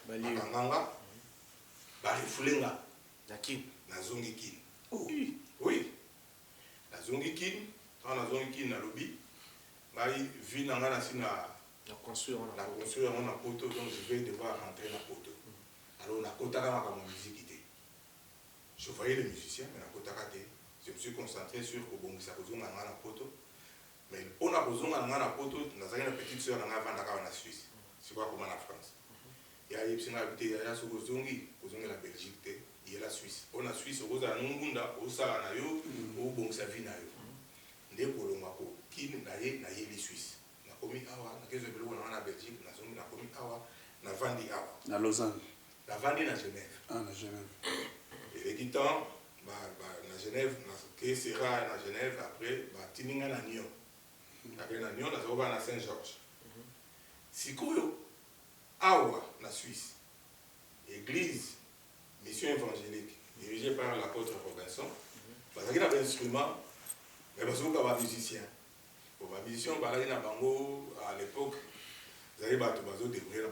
Makanganga, Barifulenga, Nazongikin. Oui, Nazongikin, quand Nazongikin a lobby, vie n'a pas la construire en poto, donc je vais devoir rentrer dans la poto. Alors, on a kotaka ma musique. Je voyais les musiciens, mais on a kotaka. Je me suis concentré sur Obongisa Kozonga dans la poto. Mais on a Kozonga dans la poto, on a une petite soeur dans la Suisse. C'est quoi comme en France? Il y a une habité, il y a Kozongi, Kozonga la Belgique, il y a la Suisse. On a Suisse, on a Nungunda, on a Saranayo, on a Bongisa Vinayo. Dès que l'on a qui n'a les Suisses. Komi awa na kezo belo na Belgique na zongi na komi awa na vandi awa na Lausanne na vandi na Genève na Genève et les quittant na Genève na que sera na Genève après tininga na Nyon na Nyon na zoba na Saint-Georges sikoyo awa na Suisse église mission évangélique dirigée par l'apôtre Robinson parce qu'il a un instrument mais parce qu'il a un musicien. Pour ma mission, à l'époque, vous avez découvert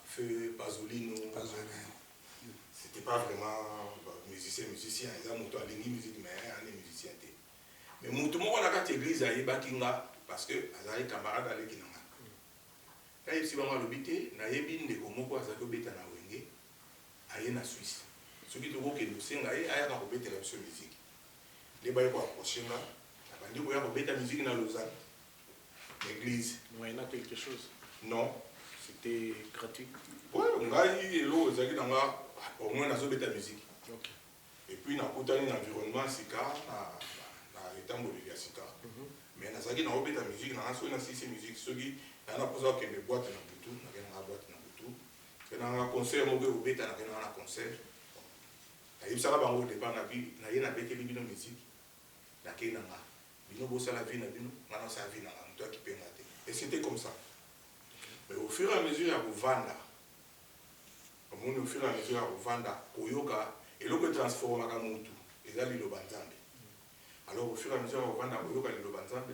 Feu, Pasolino. C'était pas vraiment musicien. Ils ont monté à musique, mais ils sont musiciens. Mais tout le monde a été église à Bakinga parce que ils ont camarades à l'église. Quand ils sont l'habité, ils ont dit que Komoko a été en Suisse. Ceux qui ont été en Suisse, ils ont été en musique. Les gens ont approché. Il y a une musique dans Lausanne. L'église. Il y en a quelque chose. Non. C'était gratuit. Oui, on a eu au moins la musique. Okay. Et puis, on a eu un environnement Sika, dans l'état Bolivia Sika. Mais on a eu la musique, on a eu la musique. Ceux qui ont posé des boîtes dans le tout, on a eu une boîte dans le tout. On a eu un concert, on a eu un concert. On a eu un départ, on a eu une musique. Et c'était comme ça. Mais au fur et à mesure, il y a Vanda. Au fur et à mesure, il y a Vanda. Koyoka, et l'eau que transforme à Moutou. Et là, il y a alors au fur et à mesure, il y a Vanda, Koyoka, il y a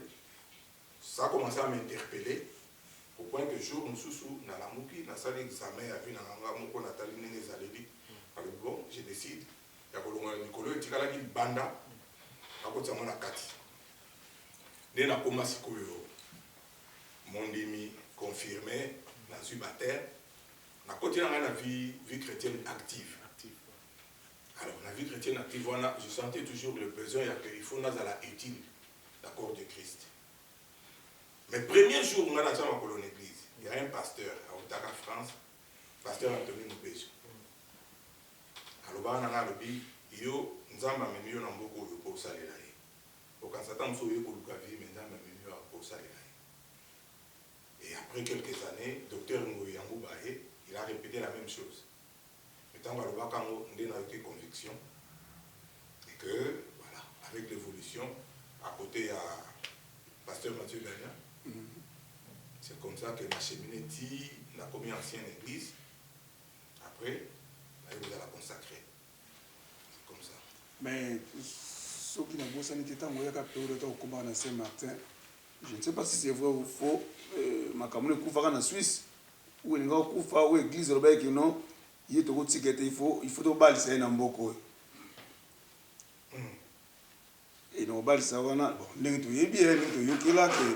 ça a commencé à m'interpeller. Pourquoi jour Moussou na la mouki na salle examen ya vie na nga moko na tali ndenge ezaleli. Alors bon, je décide ya kolonga likolo etikala ki banda akotsa mona kati. Nde na koma sikoyo mondimi confirmé na zubater na côté na vie chrétienne active. Alors la vie chrétienne active, je sentais toujours le besoin qu'il faut nous la utile d'accord de Christ. Mais premier jour on a dans ma colonne église, il y a un pasteur à Otaka France, pasteur Anthony Moubejo. Alors on a le yo nzamba menyo na mboko yo ko salela ye. Quand Satan so yo ko lukavi mais nzamba menyo ko salela ye. Et après quelques années, docteur Ngoyi Yangubaye, il a répété la même chose. Tant que on a été conviction et que voilà, avec l'évolution, à côté il y a pasteur Mathieu Gagnon. C'est comme ça que ma cheminée dit la première ancienne église. Après, là, il vous a la consacré. C'est comme ça. Mais ceux qui n'ont pas sanité, au combat dans Saint-Martin, je ne sais pas si c'est vrai ou faux. Ma commune est en Suisse, où il y a une église qui non. Il faut te baliser na mboko et no balisa wana bon ndenge to yebi to yokela ke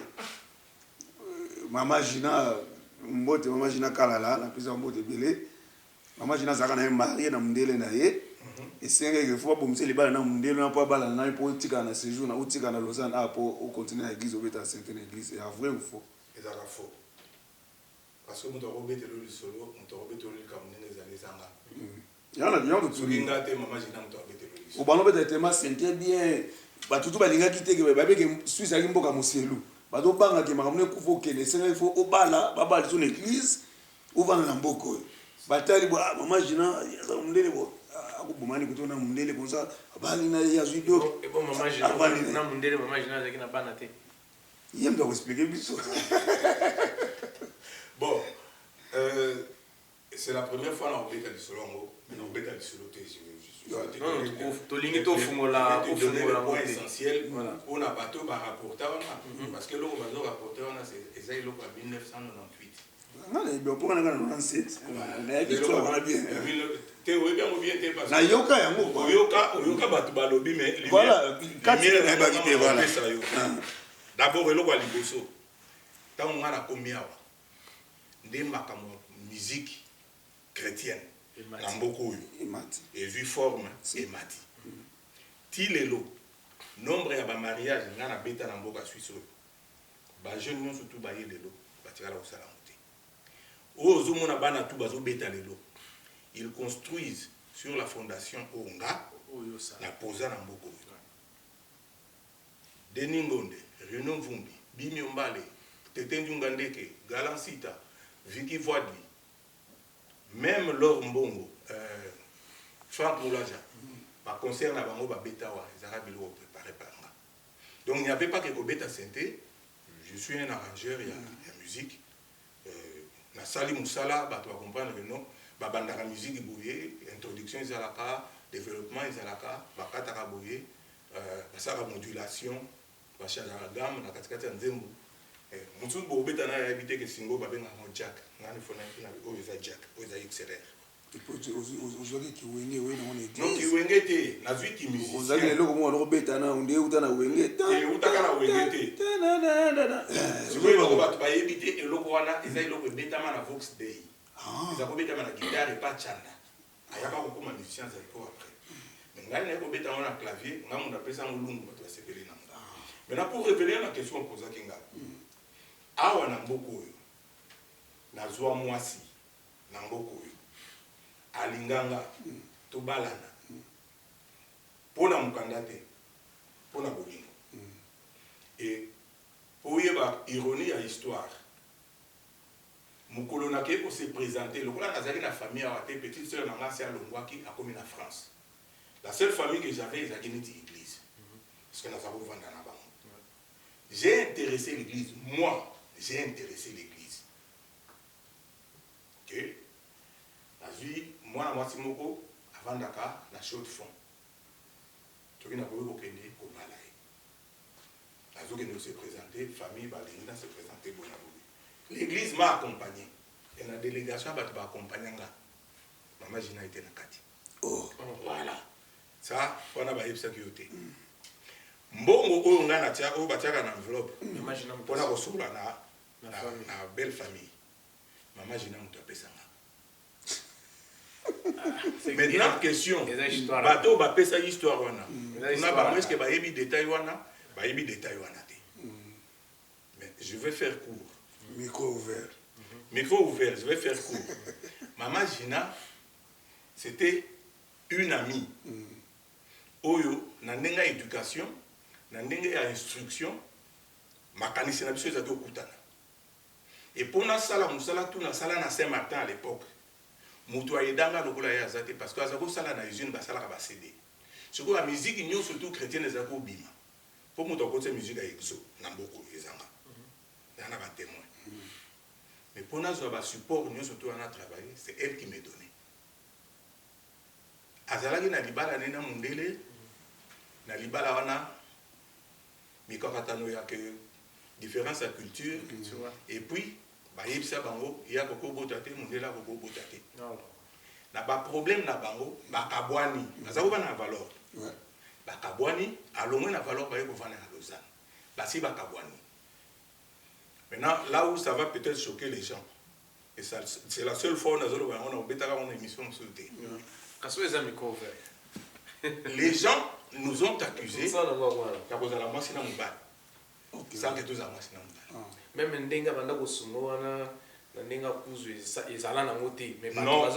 mama Gina mbote mama Gina kalala na pesa mbote belé mama Gina zaka na marié na mundele na ye et c'est que faut bomser les balles na mundele na pas balle na politique na séjour na utika na Lausanne a pour au continuer à l'église au beta sainte église et vrai ou faux et ça va faux. Parce que nous avons été le solo, nous avons été le Cameroun, les années Zanga. Il y en a bien de tout. Au ballon de tellement sentait bien. Bah tout va linga quitter que bah que Suisse a mboka muselu. Bah do banga que makamune kuvo que les seigneurs il faut au bala, baba sur l'église, ou va na mboko. Bah tali bah maman Gina, ça mundele bo. Ako bomani kutona mundele comme ça, bali na ya judo. Et bon maman Gina, na mundele maman Gina zaki na bana te. Il me doit expliquer biso. Bon, c'est la première fois qu'on est allé sur l'ango, mais on est allé sur l'autre. Le point essentiel, on a bateau par rapporteur, parce que l'eau va rapporteur, c'est l'eau en 1998. Non, mais on peut en 97. On a bien. Tu es bien ou bien tu es pas. Na yoka yango. Yoka batu balobi mais voilà, voilà. D'abord l'eau va liboso. Tant on a la combien des musique chrétienne dans beaucoup et vu forme et mati tilelo nombre ya ba mariage ngana beta na mboka Suisse ba jeune non surtout ba yelelo ba tikala ko sala muté ozo mona bana tout bazo beta lelo ils construisent sur la fondation Onga la posa na mboko Deningonde Renon Vumbi Bimi Ombale Tete Ndungandeke Galansita Vicky Voidi, même Laure Mbongo, Franck Moulaja, par concert à Bango Betawa, les Arabes l'ont préparé par moi. Donc il n'y avait pas que Beta Santé, je suis un arrangeur, il y a musique. Na Sali Moussala, tu vas comprendre le nom, Babandara musique bouillée, introduction Izalaka, développement Izalaka, Bakatara bouillée, Basara modulation, Bachara gamme, la katikati Nzembo. Mutu bo beta na habité que singo ba benga mo jack ngani fona na o za jack o za XLR et puis aujourd'hui qui wenge we na on est non qui wenge te na zwi ki musique o za le loko mo no beta na unde utana wenge ta e utaka na wenge te sikoyo ba ko ba ba habité e loko wana eza loko beta na Vox Day eza ko beta na guitare pa chanda ayaka ko kuma musicien za ko après mais ngani na ko beta na clavier ngamu na pesa ngulungu ba to sepeli na nga maintenant pour révéler la question posée kinga awa na mboko oyo nazwa mwasi na mboko oyo alinganga tobalana pona mukanda te pona bolingo et oyeba ironie ya histoire mukolo na ke ko se présenter lokola nazali na famille awa te petite sœur na ngasi alongwaki akomi na France la seule famille que j'avais ezaki neti église parce que nazali kovanda na bango j'ai intéressé l'église moi j'ai intéressé l'église. Ok? Nazui, moi, na mwasi moko, avant Dakar, la chaude fond. Tu n'as pas eu aucun nez, comme balaye. Nazou qui nous s'est présenté, famille, balinga, s'est présenté, bon. L'église l'église m'a accompagné. Et la délégation va accompagner. Maman Gina était dans Kati. Oh. Voilà. Ça, on a baillé ça qui était. Mbongo on a tia o batiaka na enveloppe. Maman Gina Pour la recevoir na belle famille. Maman Gina mutu apesanga. Maintenant question. Bateau ba pesa histoire wana. On a pas est-ce que ba yebi détail wana, ba yebi détail wana té. Mais je vais faire court. Micro ouvert. Micro ouvert, je vais faire court. Maman Gina, c'était une amie. Oyo, na ndenga éducation, na ndenga instruction, makanisi na biso ezaki okutana. Et pour na sala musala tout na sala na Saint-Martin à l'époque. Mutu ayedanga lokola ya zate parce que azako sala na usine basala ka ba CD. Siko la musique nyo surtout chrétienne ezako bima. Pour mutu akote musique ya exo na mboko ezanga. Na ba témoin. Mais pour nous avoir support, nous surtout on a travaillé, c'est elle qui m'a donné. Azalaki na libala nena mundele, na libala wana mikakatano ya que différence à culture, et puis ba yebisa bango ya koko botate mundela koko botate. Na ba problème na bango ba kabwani, bazako ba na valeur. Ba kabwani alongwe na valeur ba yeko vana na Lausanne. Ba si ba kabwani. Maintenant, là où ça va peut-être choquer les gens, et c'est la seule fois où on a une émission sur le thé. Les gens nous ont accusés sans que tous même ndenga banda ko sungoana na ndenga kuzu ezala na moté mais non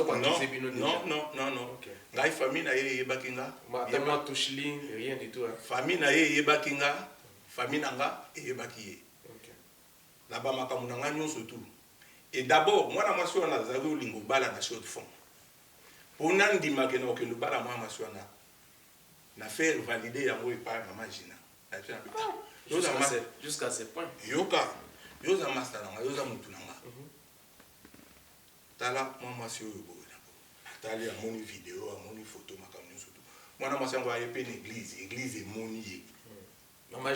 ngai famille na ye bakinga tellement touchling rien du tout famille na ye bakinga famille nanga e bakiye na ba makambo na nganyo surtout. Et d'abord moi na mwasi wana zalo lingo bala na short fond pour nandima ke na okendo bala moi mwasi wana na faire valider yango et par maman Gina jusqu'à ce point yoza master nanga yoza mutu nanga tala moi mwasi oyo boye tali amoni vidéo amoni photo makambo surtout moi na mwasi yango ayepe na église emoni ye Maman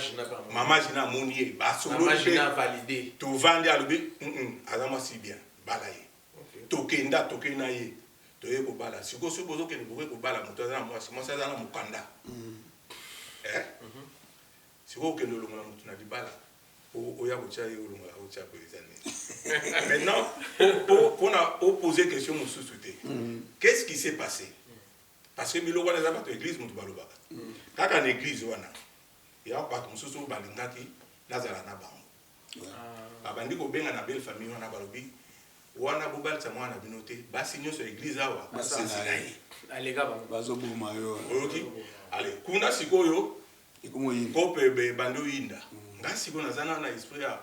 Gina Mounier, Maman Gina validé. Tu vends à l'obé, Azama si bien, balaye. Tokenda, tokena ye, toye ko bala. Si vous supposez que vous pouvez bala, moi ça dans mon kanda. Si vous que nous l'avons dit bala, oya bocha ye olonga ocha ko les années. Maintenant, pour opposer question mon sous-souté. Qu'est-ce qui s'est passé? Parce que Milo wana za bato église mutu baloba. Kaka na église wana. Il y a pas de choses qui nazala na bango. Abandi ko benga na belle famille wana balobi wana bobal tsa mwana binote basi nyoso église awa basinaye alega bango bazo boma yo oyoki allez kuna sikoyo ikomo yin kope be bando yinda ngasi ko nazana na esprit ya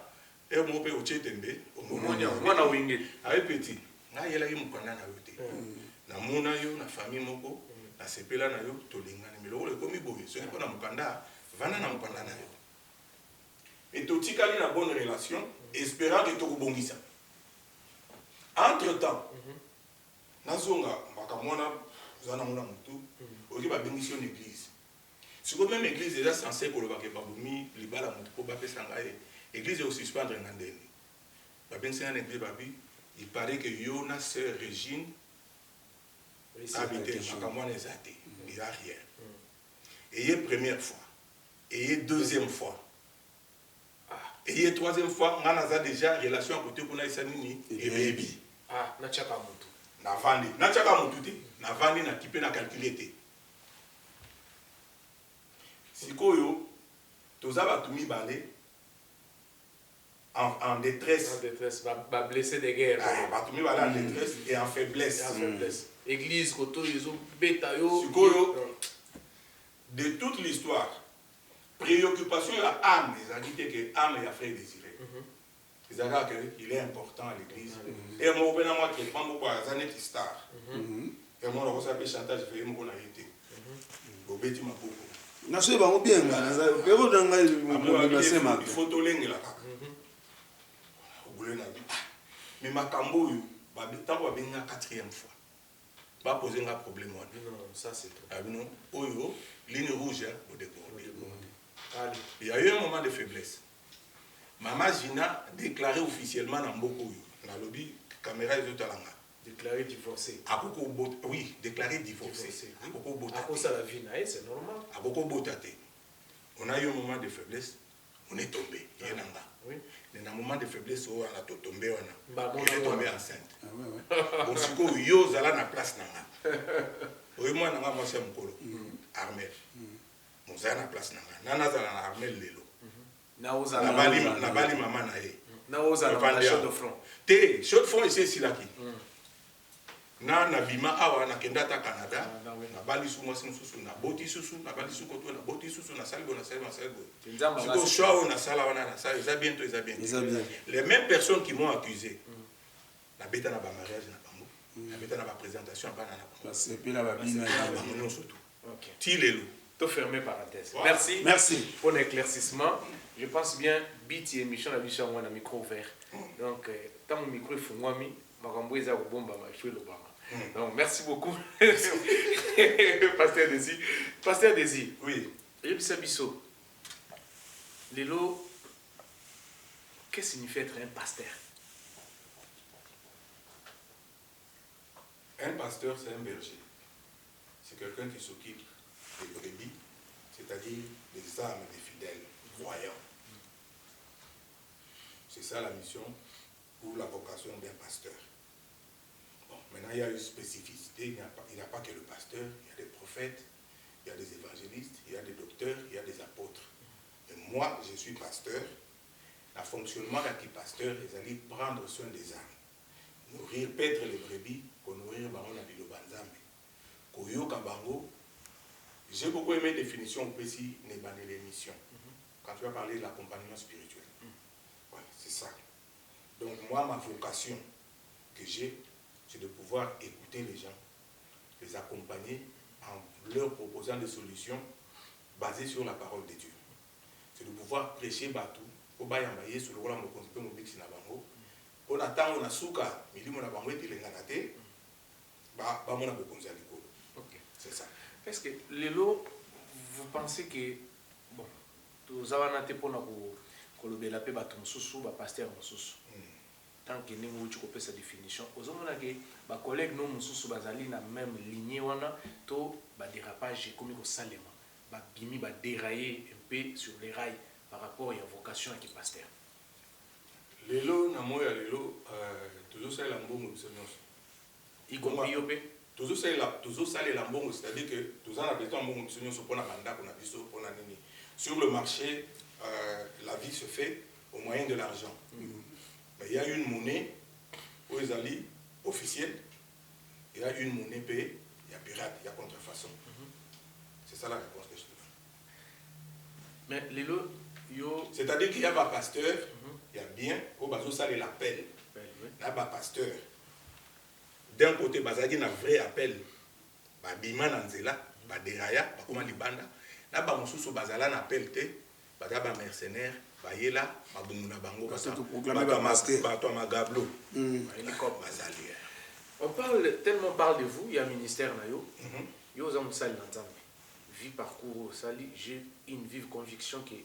e mo pe ochetembe mwana wingi ayi petit nga yela yi mukanda na yote na mona yo na famille moko na sepela na yo tolingana miloko le komi boye so ko na mukanda vana na mukanda na yo et totikali na bonne relation espérant que tokobongisa. Entre temps nazonga makamona zana mona mutu oki ba bengisi une église. Si ko même église est censée ko lobaka babumi libala mutu ko ba pesa ngai église au suspendre ngandeni. Ba bengisi na église babi il paraît que yo na sœur Régine habité makamona ezate il y a rien. Et première fois et deuxième fois. Et troisième fois, on a déjà relation à côté qu'on a isanini et baby. Ah, na chaka mutu. Na vandi, na chaka mutu na vandi na kipe na calculer. Sikoyo, toza batumi balé en détresse. En détresse, va blessé de guerre. Ah, batumi balé en détresse et en faiblesse. En faiblesse. Église koto ils ont betayo. Sikoyo, de toute l'histoire. Préoccupation de l'âme, ils ont dit que l'âme est frère désiré. Ils ont dit qu'il est important à l'église. Et moi, je prends mon années qui star. Et moi, je vais chanter, je fais mon été. Au bêtis ma beaucoup. Na so ba bien na pero danga il faut to lenga la. Mais ma cambo yo, ba tant ba benga quatrième fois. Ba poser un problème. Non, ça c'est trop. Ah non, oyo, ligne rouge au découvert. Il y a eu un moment de faiblesse. Maman Gina déclaré officiellement dans beaucoup. Dans le lobby, caméra et autres langues. Déclaré divorcé. Oui, déclaré divorcé. À cause de la vie, c'est normal. À beaucoup botate. On a eu un moment de faiblesse, on est tombé. Oui. Dans un moment de faiblesse, on a tombé. On est tombé enceinte. Bon, si vous yo zala na place nanga. Oui, moi nanga moi c'est mon colo. Armel. Mon zala na place nanga. Nana zala na Armel lelo. Na bali maman na ye. Na oza na chaud de front. Te chaud de front ici là qui. Na bima awa na kenda ta Canada. Na bali sou moi susu na boti susu na bali sou koto na boti susu na salgo na salgo. Siko choa na sala wana na sala ça bientôt. Les mêmes personnes qui m'ont accusé. Na beta na ba mariage na bango. Na beta na ba présentation pas na bango. C'est puis la babine non surtout. OK. Ti lelo. Tout fermé parenthèse. Voilà. Merci pour l'éclaircissement. Je pense bien biti émission la biso ngwana micro ouvert. Donc tant mon micro est moi mi makambo eza ko bomba ma feu le bama. Donc merci beaucoup Pasteur Désir. Pasteur Désir. Oui. Yebisa biso. Lelo qu'est-ce que signifie être un pasteur? Un pasteur, c'est un berger. C'est quelqu'un qui s'occupe des brebis, c'est-à-dire des âmes des fidèles, croyants. C'est ça la mission ou la vocation d'un pasteur. Bon, maintenant, il y a une spécificité. Il n'y a pas que le pasteur, il y a des prophètes, il y a des évangélistes, il y a des docteurs, il y a des apôtres. Et moi, je suis pasteur. Le fonctionnement d'un pasteur, c'est d'aller prendre soin des âmes. Nourrir, paître les brebis, pour nourrir Baron Nabilo Banzambe. Koyoka Bango. J'ai beaucoup aimé la définition au Pessi Nebane l'émission. Quand tu vas parler de l'accompagnement spirituel. Ouais, c'est ça. Donc moi, ma vocation que j'ai, c'est de pouvoir écouter les gens, les accompagner en leur proposant des solutions basées sur la parole de Dieu. C'est de pouvoir prêcher Batou, au Bayambaye, sur le rôle de mon concept, mon bix Nabango. On attend, on a souka, milimo na bango eti lenganate, ba mona bekonza likolo. OK. C'est ça. Est-ce que Lelo, vous pensez que bon, tous avons été pour nous kolobela pe bato mususu ba pasteur mususu. Tant que nous avons coupé sa définition, aux hommes que ba collègues non mususu bazali na même lignée wana to ba dérapage comme au salema, ba bimi ba dérailler un peu sur les rails par rapport à la vocation qui pasteur. Lelo na moya lelo toujours ça la mbongo bisonyos. Y compris yopé. Toujours ça la mbongo, c'est-à-dire que tous en besoin mbongo bisonyos pour na banda pour na biso pour na nini. Sur le marché, la vie se fait au moyen de l'argent. Mais il y a une monnaie aux alliés officielle, il y a une monnaie payée, il y a pirate, il y a contrefaçon. C'est ça la réponse que je te donne. Mais Lelo, yo. C'est-à-dire qu'il y a un pasteur, il y a bien, au bazo ça l'appel. Il y a un pasteur. D'un côté, bazadi un vrai appel. Bima nanzela, baderaya, bakoma libanda. Là ba mususu bazala na appel te, bazaba mercenaire, bayela, babumuna bango bato magablo. On parle tellement de vous, il y a un ministère na yo. Yo za musali nzambe. Vie parcours sali, j'ai une vive conviction que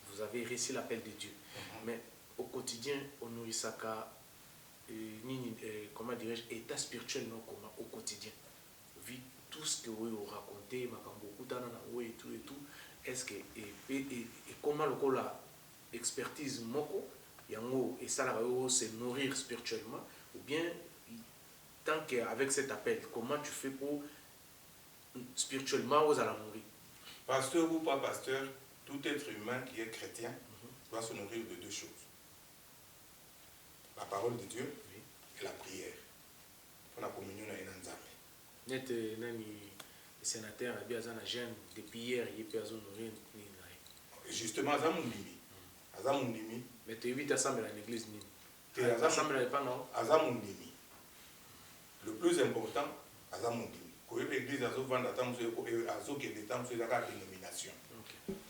vous avez réussi l'appel de Dieu. Mais au quotidien, on nourrit ça comment dirais-je, état spirituel non comment au quotidien. Vu tout ce que vous avez raconté, et tout, est-ce que et comment la expertise moko yango et ça c'est nourrir spirituellement ou bien tant qu'avec cet appel, comment tu fais pour spirituellement aux allons nourrir? Pasteur ou pas pasteur, tout être humain qui est chrétien doit se nourrir de deux choses. La parole de Dieu et la prière. Pour la communion avec Nzambe. Net nani sénateur a bien un jeune depuis hier il peut nourrir ni. Justement Azamundimi. Azamundimi. Mais tu évites assembler à l'église ni. Assembler pas non. Azamundimi. Le plus important, Azamundimi. Quand l'église a souvent d'attendre azo qui est temps sur la dénomination.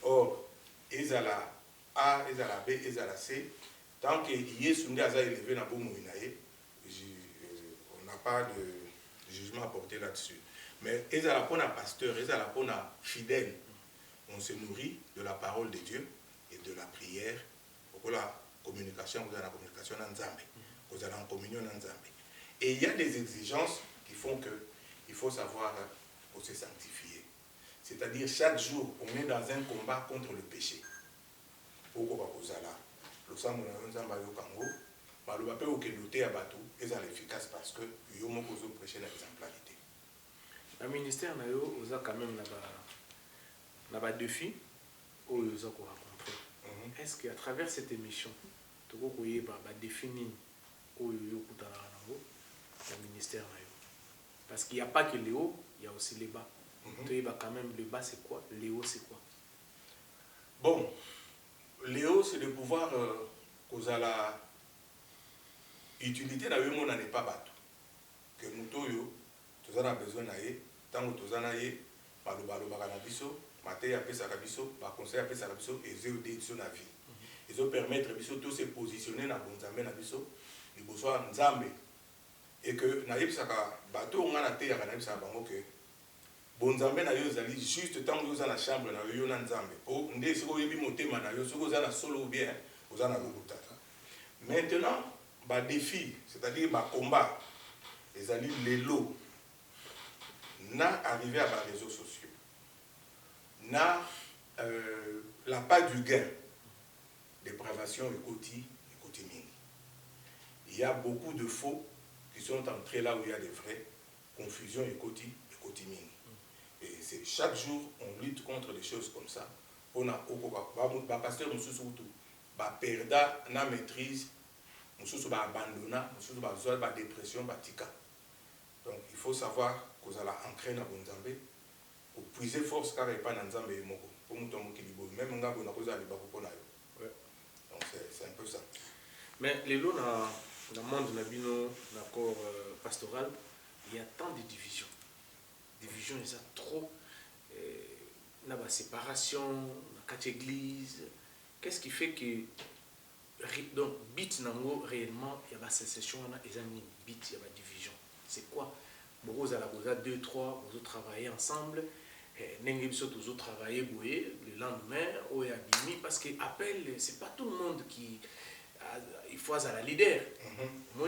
Or, ezala A, ezala B, ezala C, tant que Yesunde a élevé na bon moinaye, on n'a pas de jugement à porter là-dessus. Mais ezala pour un pasteur, ezala pour un fidèle, on se nourrit de la parole de Dieu et de la prière pour la communication, vous avez la communication en Nzambe, vous avez en communion en Nzambe. Et il y a des exigences qui font que il faut savoir se sanctifier. C'est-à-dire chaque jour, on est dans un combat contre le péché. Pourquoi vous allez là? Le sang de Nzambe au Congo, mais le papier au Kéloté à Batou est efficace parce que il y a beaucoup prêcher l'exemplarité. Le ministère n'a quand même là-bas défi où ils ont rencontré. Est-ce qu'à travers cette émission, tu peux définir où ils ont le ministère? Parce qu'il n'y a pas que les hauts, il y a aussi les bas. Tu vois quand même le bas c'est quoi, les hauts c'est quoi? Bon, les hauts c'est de pouvoir causer la utilité dans le monde n'est pas battu. Que nous tous avons besoin d'aller, tant que tous en aillez, par le balabiso, maté à pesa rabiso, par conseil à pesa rabiso et zéro d'édition à vie. Ils ont permettre biso tous se positionner dans Bonzambe na biso, les besoins Nzambe. Et que naïb saka bateau on a été à naïb saka bango que Bonzambe na yo zali juste tant que vous dans la chambre na yo na Nzambe. Oh ndé siko yebi motema na yo siko za na solo ou bien vous en avez beaucoup. Maintenant, bah défi, c'est-à-dire bah combat, les alliés les lots, n'a arrivé à les réseaux sociaux, n'a la part du gain, dépravation et côté ming. Il y a beaucoup de faux qui sont entrés là où il y a des vrais, confusion et côté ming. Et c'est chaque jour on lutte contre des choses comme ça. On a au pasteur nous sous tout, bah perda na maîtrise. Nous va abandonner, nous va avoir la dépression, batika. Donc il faut savoir que vous allez ancrer dans Bonzambe pour puiser force car il n'y a pas dans Nzambe et Moko. Pour nous tomber même on a besoin d'aller pour nous. Donc c'est un peu ça. Mais les lots dans le monde de l'accord pastoral, il y a tant de divisions. Divisions, il y a trop. Il y a la séparation, la quatre églises. Qu'est-ce qui fait que donc bit nango réellement il y a la sécession et bit il y a la division? C'est quoi? Vous avez 2 3 vous travaillez ensemble, vous travaillez le lendemain ou abimi parce que appel c'est pas tout le monde qui il faut à la leader. Moi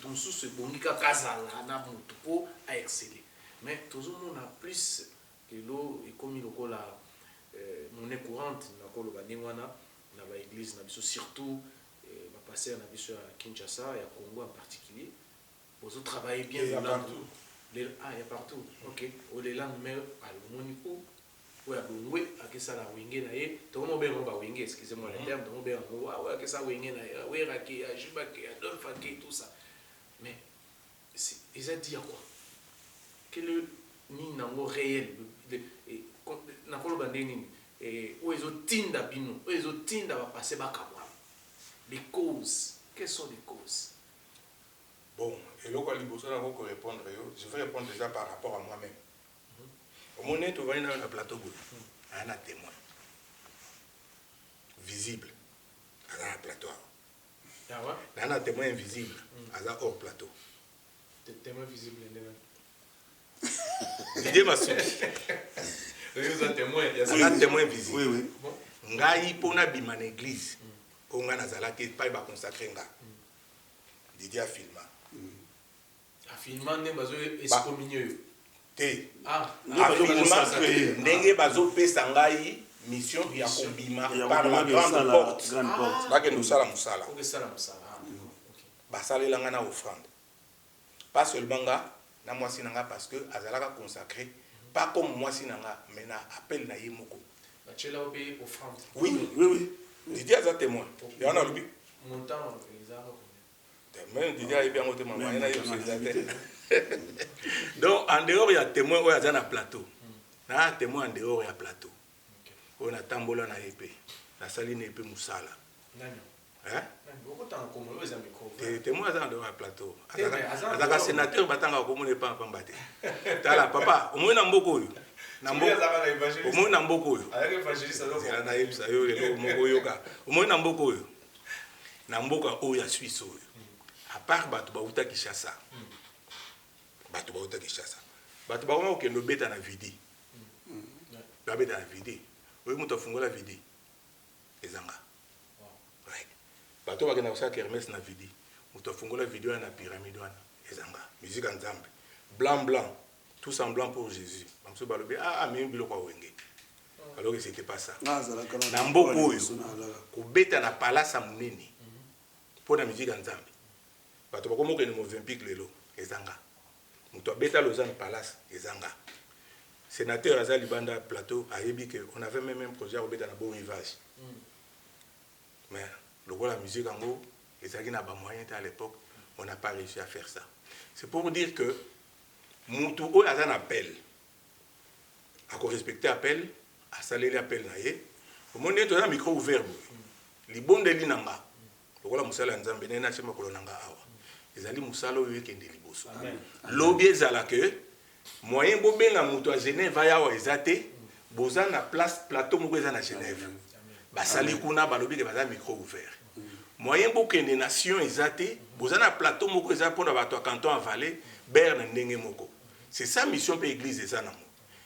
nous sous bonika kazala na mutu pour exceller. Mais tout le monde a plus que l'eau et comme il a la monnaie courante na ko baningwana dans l'église, surtout passer à Kinshasa et à Congo en particulier. Vous travaillez bien. Il y a partout. Il y a partout. Ok. Au lendemain, à l'Omonico, ou à Boué, à Kessa la Wingé, tout le monde va Wingé, excusez-moi le terme, tout le monde va à Kessa Wingé, à Wéraki, à Jubaki, à Dolphaki, tout ça. Mais ils ont dit à quoi? Quel est le niveau réel? Et où ils ont tinda bino, où ils ont tinda va passer bakawa. Les causes, quelles sont les causes? Bon, et là, quand je répondre, je vais répondre déjà par rapport à moi-même. Au moment où tu vas dans le plateau, il y a un témoin visible à la plateau. Il y a un témoin invisible à hors plateau. Témoin visible, l'idée m'a suivi. Il y a un témoin visible. Oui, oui. Ngai pona bima na église. Onga nazalaki pa ba consacrer nga. Didier a filmé. A filmé ne bazo excommunié. Te. Ah, a filmé ndenge bazo pesa ngai mission ya kombima par la grande porte. Là que nous sala musala. OK, sala musala. Ba salela nga na offrande. Pas seulement nga na mwasi nanga parce que azalaka consacré. Pas comme moi si nanga, mais na appel na yemoko. Tu l'as obéi offrande. Oui, oui, oui. Didier a témoin. Il y en a lui. Montant les arbres. Même Didier a bien témoin. Donc en dehors il y a témoin où il y a un plateau. Na témoin en dehors il y a plateau. On a tambola na épée. La saline épée musala. Hein? Beaucoup tant comme les amis. Témoin dans le plateau. Azaka sénateur batanga ko mone pa pambate. Tala papa, au moins na mboko yo. Na mboko. Au moins na mboko yo. Avec évangéliste donc. Na yebisa yo le mboko yo ka. Au moins na mboko yo. Na mboka o ya Suisse yo. À part batu ba uta Kinshasa. Batu ba uta Kinshasa. Batu ba ko kendo beta na vidi. Ba beta na vidi. Oyo muto fungola vidi. Ezanga. bato bakenda kosala kermesse na vidi moto afungola video na pyramide wana ezanga musique en nzambe blanc tout semblant pour Jésus bamosusu balobi amemi biloko awenge alors que c'était pas ça na mboka oyo kobeta na palasa monene mpo na musique en nzambe bato bakomokende Mozambique lelo ezanga moto abeta Lausanne Palace ezanga sénateur aza libanda plateau ayebi que on avait même un projet à obeta na bon rivage mais la musique en gros ezalaki na ba moyen à l'époque on n'a pas réussi à faire ça c'est pour dire que moto oyo aza na appel ako respecter appel asaleli appel na ye omoni to na micro ouvert libondeli nanga lokola musala nzambe nena chema kolonanga awa ezali musala oyo ekende liboso lobi ezala que moyen bobenga moto à Genève ayawa ezate boza na place plateau moko eza na Genève basali kuna balobi ke baza micro ouvert moyen bokende nation ezate boza na plateau moko eza pona bato canton en Valais Berne ndenge moko c'est ça mission pe église eza namo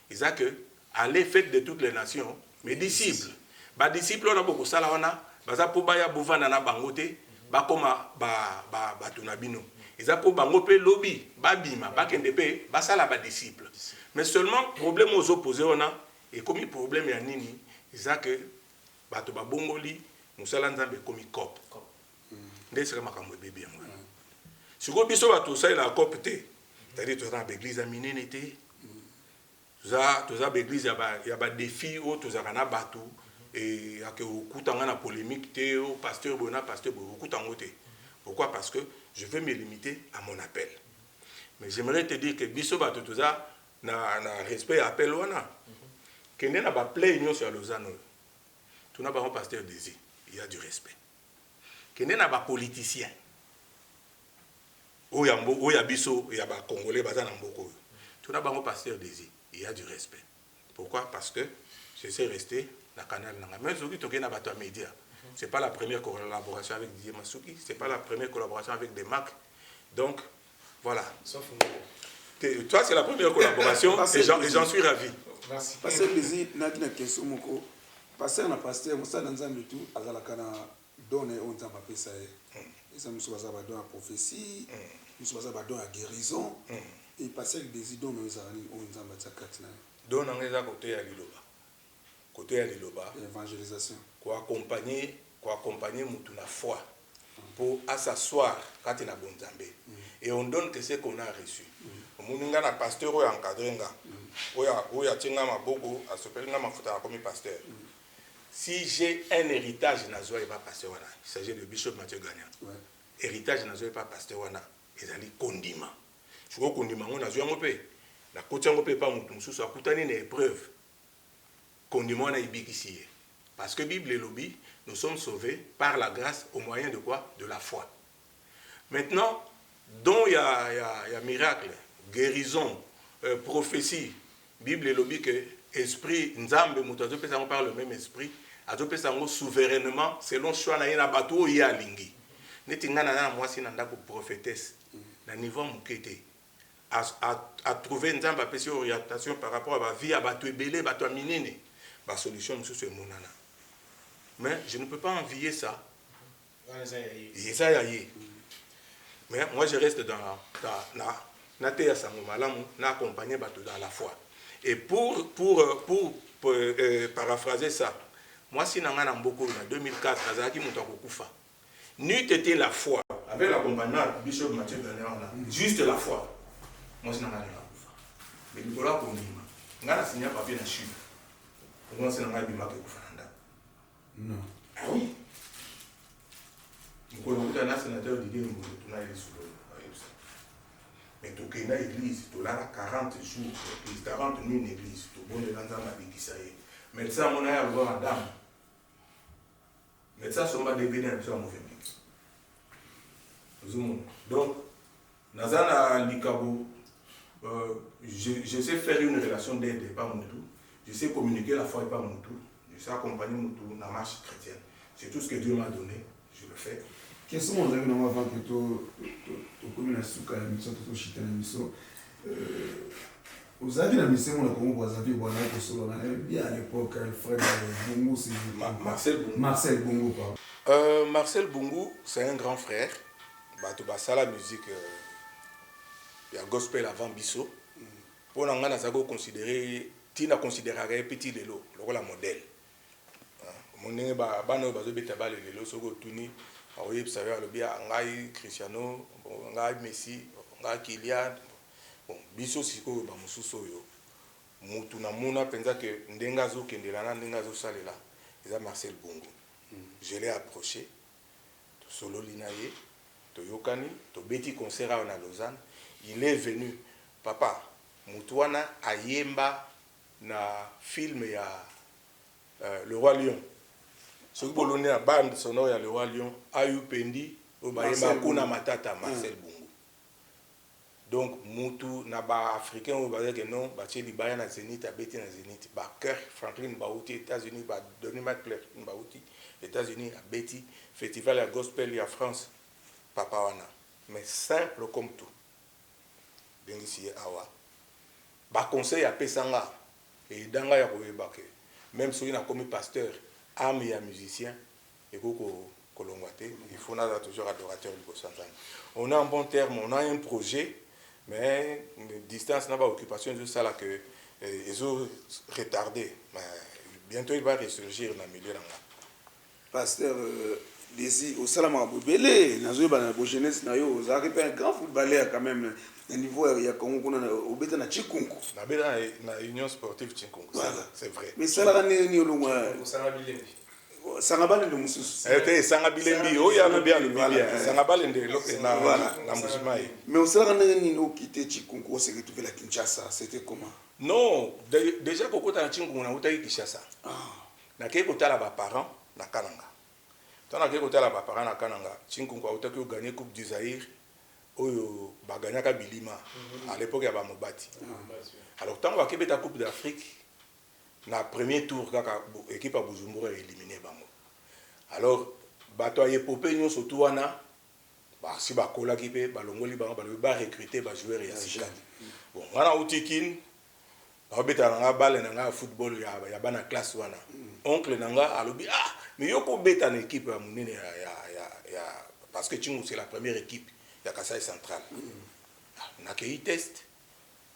eza que aller fête de toutes les nations mes disciples ba disciples on a beaucoup sala wana baza po baya bovanda na bangote bakoma ba tunabino eza po bango pe lobby babima bakende pe basala ba disciples mais seulement problème aux opposés on a et comme problème ya nini eza que bato babongoli musala nzambe komi cop ndeseka makambo bébé yango siko biso bato sala cop te c'est-à-dire toza na église minene te toza ba église ya ba défi o toza kana bato et ake okutanga na polémique te o pasteur bona pasteur bo okutango te pourquoi parce que je veux me limiter à mon appel mais j'aimerais te dire que biso bato toza na respect appel wana kende na ba play union sur Lausanne tout na ba pasteur Désir il y a du respect kende na ba politicien oya biso ya ba congolais baza na mboko tout na ba pasteur Désir il y a du respect pourquoi parce que je sais rester la canal nanga mais soki toke na bato média c'est pas la première collaboration avec Didier Masuki c'est pas la première collaboration avec des marques donc voilà toi c'est la première collaboration et j'en suis ravi merci parce que les na question moko passer na pasteur musala nzambe tout azalaka na donner on nzamba pesa et ça muso baza ba don à prophétie muso baza ba don à guérison et passer des idons mais ezali on nzamba tsakatina don ngeza côté ya liloba évangélisation quoi accompagner mutu na foi pour s'asseoir quand il a bon nzambe et on donne que ce qu'on a reçu omuninga na pasteur oyo encadré nga oya tinga maboko asopelinga mafuta comme pasteur si j'ai un héritage nazo eba pasteur wana il s'agit de Bishop Mathieu Gagnant héritage nazo eba pasteur wana ezali kondima siko kondima ngo nazo yango pe na koti yango pe pa mutu mususu akutani na épreuve kondima na ibikisi parce que Bible et lobby nous sommes sauvés par la grâce au moyen de quoi? De la foi. Maintenant, dont il y a miracle, guérison, prophétie, Bible et lobby que esprit nzambe mutazo pesa par le même esprit, azo pesa souverainement selon choix na yena bato ya lingi. Netinga na moi si nanda ko prophétesse na niveau mukete à trouver nzamba pesa orientation par rapport à la vie à bato ebele bato minene. La solution c'est monana. Mais je ne peux pas envier ça. Mais moi je reste dans accompagner dans la foi. Et pour paraphraser ça, moi si dans 2004, n'eût été la foi. Avec l'accompagnement de Bishop Mathieu Gagnant, juste la foi. Moi si dans mais il faut là pour dire, on a signé un papier dans le Chine. Comment c'est normal de marquer non. Ah oui. Nous avons un sénateur d'idée de tourner l'église. Mais tu as une église, tu as 40 jours, 40 000 églises, tu as une église. Mais ça, on a voir madame. Mais ça, c'est un DVD dans le mauvais mix. Donc, Nazana Likabo, je sais faire une relation d'aide, pas mon tout. Je sais communiquer la foi et pas mon tout. Je sais accompagner mon tout dans la marche chrétienne. C'est tout ce que Dieu m'a donné. Je le fais. Quels sont les amis avant que tu communes à Souka, la mission, tu chita la mission Vous avez la mission on a comment vous avez bon là solo bien à l'époque Alfred Bongo c'est Marcel Bongo pardon. Marcel Bongo c'est un grand frère. Bato basala musique ya gospel avant biso. Pour nga na zago considérer tina considérer petit lelo lokola modèle. Monenge ba bano bazo beta ba lelo soko tuni aoye psavera lo bia ngai Cristiano, ngai Messi, ngai Kylian. Bon, biso siko ba mususu yo. Mutu na muna penza que ndenga zo kendelana ndenga zo salela. Eza Marcel Bongo. Je l'ai approché. Solo linaye, to yokani, to beti concert à Lausanne. Il est venu. Papa, mutuana ayemba na film ya Le Roi Lion. Ce que vous avez bande sonore ya Le Roi Lion, Ayu Pendi, Obayemba Kuna Matata, Marcel Bongo. Donc, mutu na ba africain ou ba que non, ba tcheli ba na Zénith, a beti na Zénith, ba Kirk Franklin Bauti, États-Unis, ba Donny McClure Bauti, États-Unis, a beti, festival ya gospel ya France, papa wana. Mais simple comme tout. Bengisi awa. Ba conseil à Pesanga, et danga ya koyebake. Même si on a comme pasteur, âme et musicien, et il faut toujours adorateur du Saint-Jean. On a un bon terme, on a un projet, mais distance n'a pas occupation de ça là que ils ont retardé. Mais bientôt il va ressurgir dans le milieu là. Pasteur Desi au Salama Bobele, nazo ba na jeunesse na yo, ça a un grand footballeur quand même. Au niveau il y a Congo au beta na Chikungu. Na beta na Union sportive Chikungu. C'est vrai. Mais ça là ni olongwa. Sangabale de mususu. Était Sangabilembi, oh ya bien le bien. Sangabale de na Mbujimayi. Mais au Salama ni no quitter Chikungu, on s'est retrouvé à Kinshasa, c'était comment? Non, déjà koko ta Chikungu na uta Kinshasa. Na ke kotala ba parents na Kananga. Tana ke kotala ba parents na Kananga, Chikungu a uta ki gagner Coupe du Zaïre. Oyo baganyaka bilima à l'époque ya ba Mobati. Alors tant que la Coupe d'Afrique na premier tour kaka équipe à Bujumbura éliminé bango. Alors bato a epopé nyo surtout wana ba si ba kola kipe ba longoli bango ba recruter ba joueur ya sika. Bon wana utikin ba beta nga balle nga football ya bana classe wana. Oncle nanga alobi mais yoko beta na équipe ya munene ya parce que Chingu c'est la première équipe ya Kasai Central. Na kei test,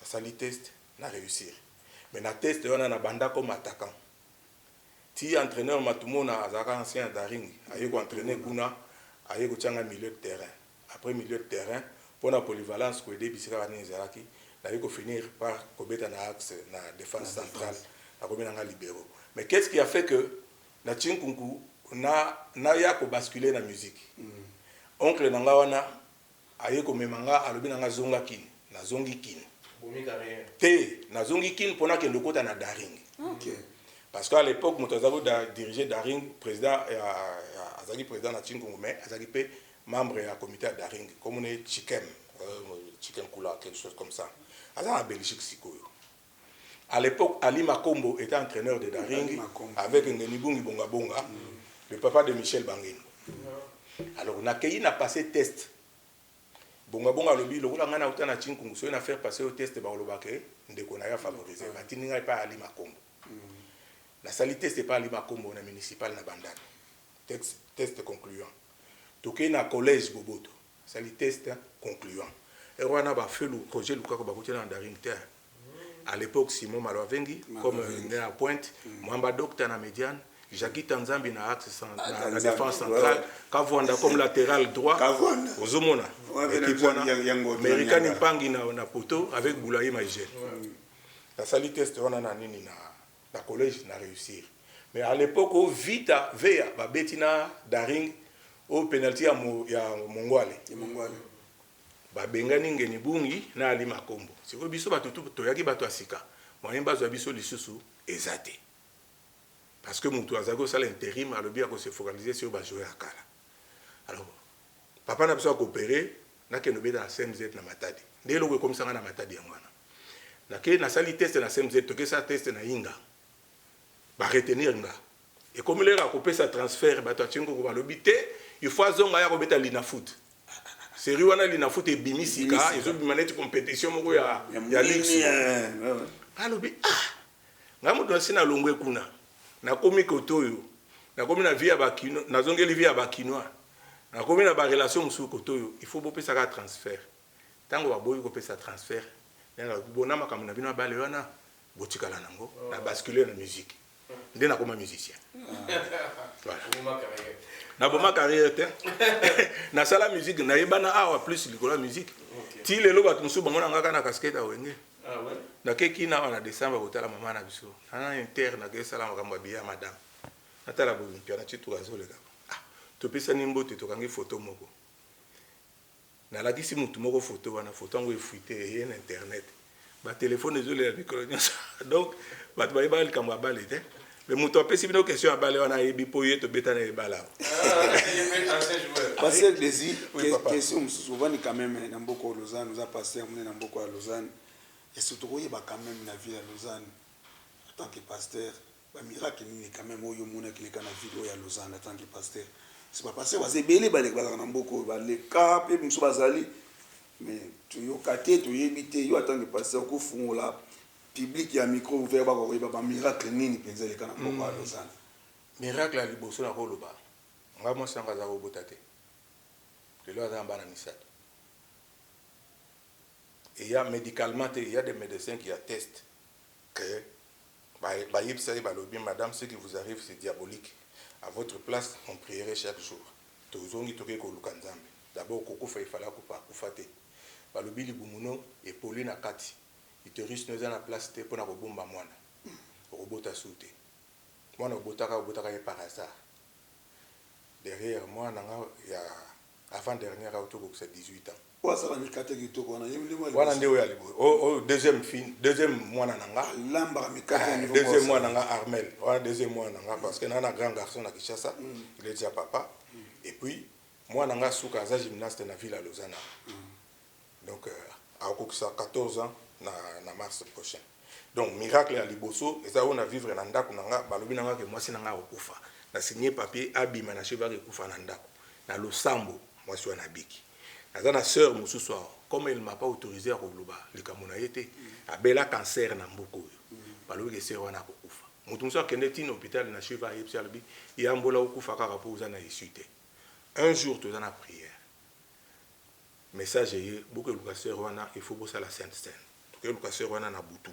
na sali test, na réussir. Mais na test on a na banda comme attaquant. Ti entraîneur matumona azaka ancien Daring, aye ko entraîner kuna, aye ko tchanga milieu de terrain. Après milieu de terrain, pour la polyvalence ko aider bisika bani zalaki, aye ko finir par ko beta na axe na défense centrale, na ko benanga libéraux. Mais qu'est-ce qui a fait que na Chinkunku na ya ko basculer na musique. Oncle nanga wana aye ko memanga alobi nanga zonga kin, na zongi kin. Te na zongi kin pona ke lokota na Daring. OK. Parce qu'à l'époque Moutazabo dirigeait Daring, président azaki président na Chinkungu mais azaki pe membre ya comité à Daring comme on est Chikem Kula quelque chose comme ça. Azan en Belgique sikoyo. À l'époque Ali Makombo était entraîneur de Daring avec Ngenibungi Bonga Bonga, le papa de Michel Bangin. Alors on a passé test. Bonga bonga lobi lokola ngana uta na Chinkungu so na faire passer au test ba olobake ndeko na ya favoriser batininga pa Ali Makombo. La salité c'est pas Ali Makombo na municipal na Bandana. Test concluant. Toké na collège Boboto. Sali test concluant. Et wana ba fait le projet Lukako ba kutela na Daring terre. À l'époque Simon Malwavengi comme né à Pointe, Mwamba docteur na Médiane. Jackie Tanzambi na axe la défense centrale, Kavwanda comme latéral droit, Ozomona, équipe américaine Mpangi na poto avec Boulaye Maïgel. La sali test on a nini na collège na réussir. Mais à l'époque au Vita Vea ba betina Daring au penalty ya Mongwale. Ba bengani ngeni bungi na Ali Makombo. Siko biso batutu toyaki bato asika. Moyemba zo biso lisusu ezate. Parce que mon toazago ça l'intérim a le bien qu'on se focaliser sur ba jouer à Kala. Alors papa n'a besoin coopérer na ke no be dans CMZ na Matadi. Ndé loko comme ça na Matadi ya mwana. Na ke na sali test na CMZ to ke ça test na Inga. Ba retenir nga. Et comme il a coupé sa transfert ba to Chinkungu ba lobité, il faut azonga ya ko beta lina foot. série wana li na foot ebimi sika ezobima neti compétition moko ya luxe alobi nga moto nasi na longwe kuna nakomi koto oyo nakomi na vie ya bakino nazongeli vie ya bakinois nakomi na barelation mosusu koto oyo il faut bopesaka transfert ntango baboyi kopesa transfert bona makambo na bino abale wana botikala nango na bascule na musique nde nakoma musicien naboma carrière te nasala musique nayebana awa plus likolo ya musique ti lelo bato mosusu bango nangaka na casquette ya wenge nakeki na awa na décembre kotala mama na biso ana inter nakesala makambo ya biya ya madame natala boolimpia na titu azoleka topesani mbote tokangi foto moko nalakisi mutu moko foto wana foto yango efuite eye na internet batelefone ezolela likolo nyonso donc bato bayeba likambo ya bale te mais moto apesi bino question ya bale wana ayebi mpo ye tobeta na ebala Pasteur Désir, question souvent quand même na mboko Lausanne, nous a pasteur mune na mboko ya Lausanne. Et surtout quand même na ville à Lausanne en tant que pasteur, ba miracle ni quand même oyo muna ki leka na ville ya Lausanne en tant que pasteur. C'est pas pasteur bazé belé balek na mboko ba le cap et muso bazali mais tu yo katé tu yebité yo en tant que pasteur ko fungola public ya micro ouvert ba ko ba miracle nini penza leka na mboko ya Lausanne. Miracle ya liboso na koloba nga mo sanga za robota te lelo aza mbana misato et il y a médicalement il y a des médecins qui attestent que madame ce qui vous arrive c'est diabolique à votre place on prierait chaque jour tozongi toke ko lukanzambe d'abord kokufa ifala kufa te balobi libumuno et Pauline akati iterus noza na place te pona ko bomba mwana robota sute mwana obotaka par hasard derrière moi il y a avant dernière auto que c'est 18 ans quoi ça va ni kate ki to kona yimli mo wana ndio ya libo deuxième mwana nanga lamba mi kate niveau deuxième mwana nanga Armel wana deuxième mwana nanga parce que nana grand garçon à Kinshasa il est déjà papa et puis moi nanga suka za gymnaste na ville à Lausanne donc à 14 ans na mars prochain donc miracle ya liboso eza on a vivre na ndako nanga balobi nanga ke mwasi nanga okufa na signé papier abima na cheva okufa na ndako na losambo mwasi wana biki naza na sœur mosusu comme elle m'a pas autorisé à koloba likambo na yete abela cancer na mboko oyo balobi ke sœur wana kokufa mutu mosusu akende tina hôpital na cheva yepsi alobi yambola okufa kaka po oza na issue un jour toza na prière message ye beaucoup de sœur wana il faut bosala la sainte scène to ke sœur wana na butu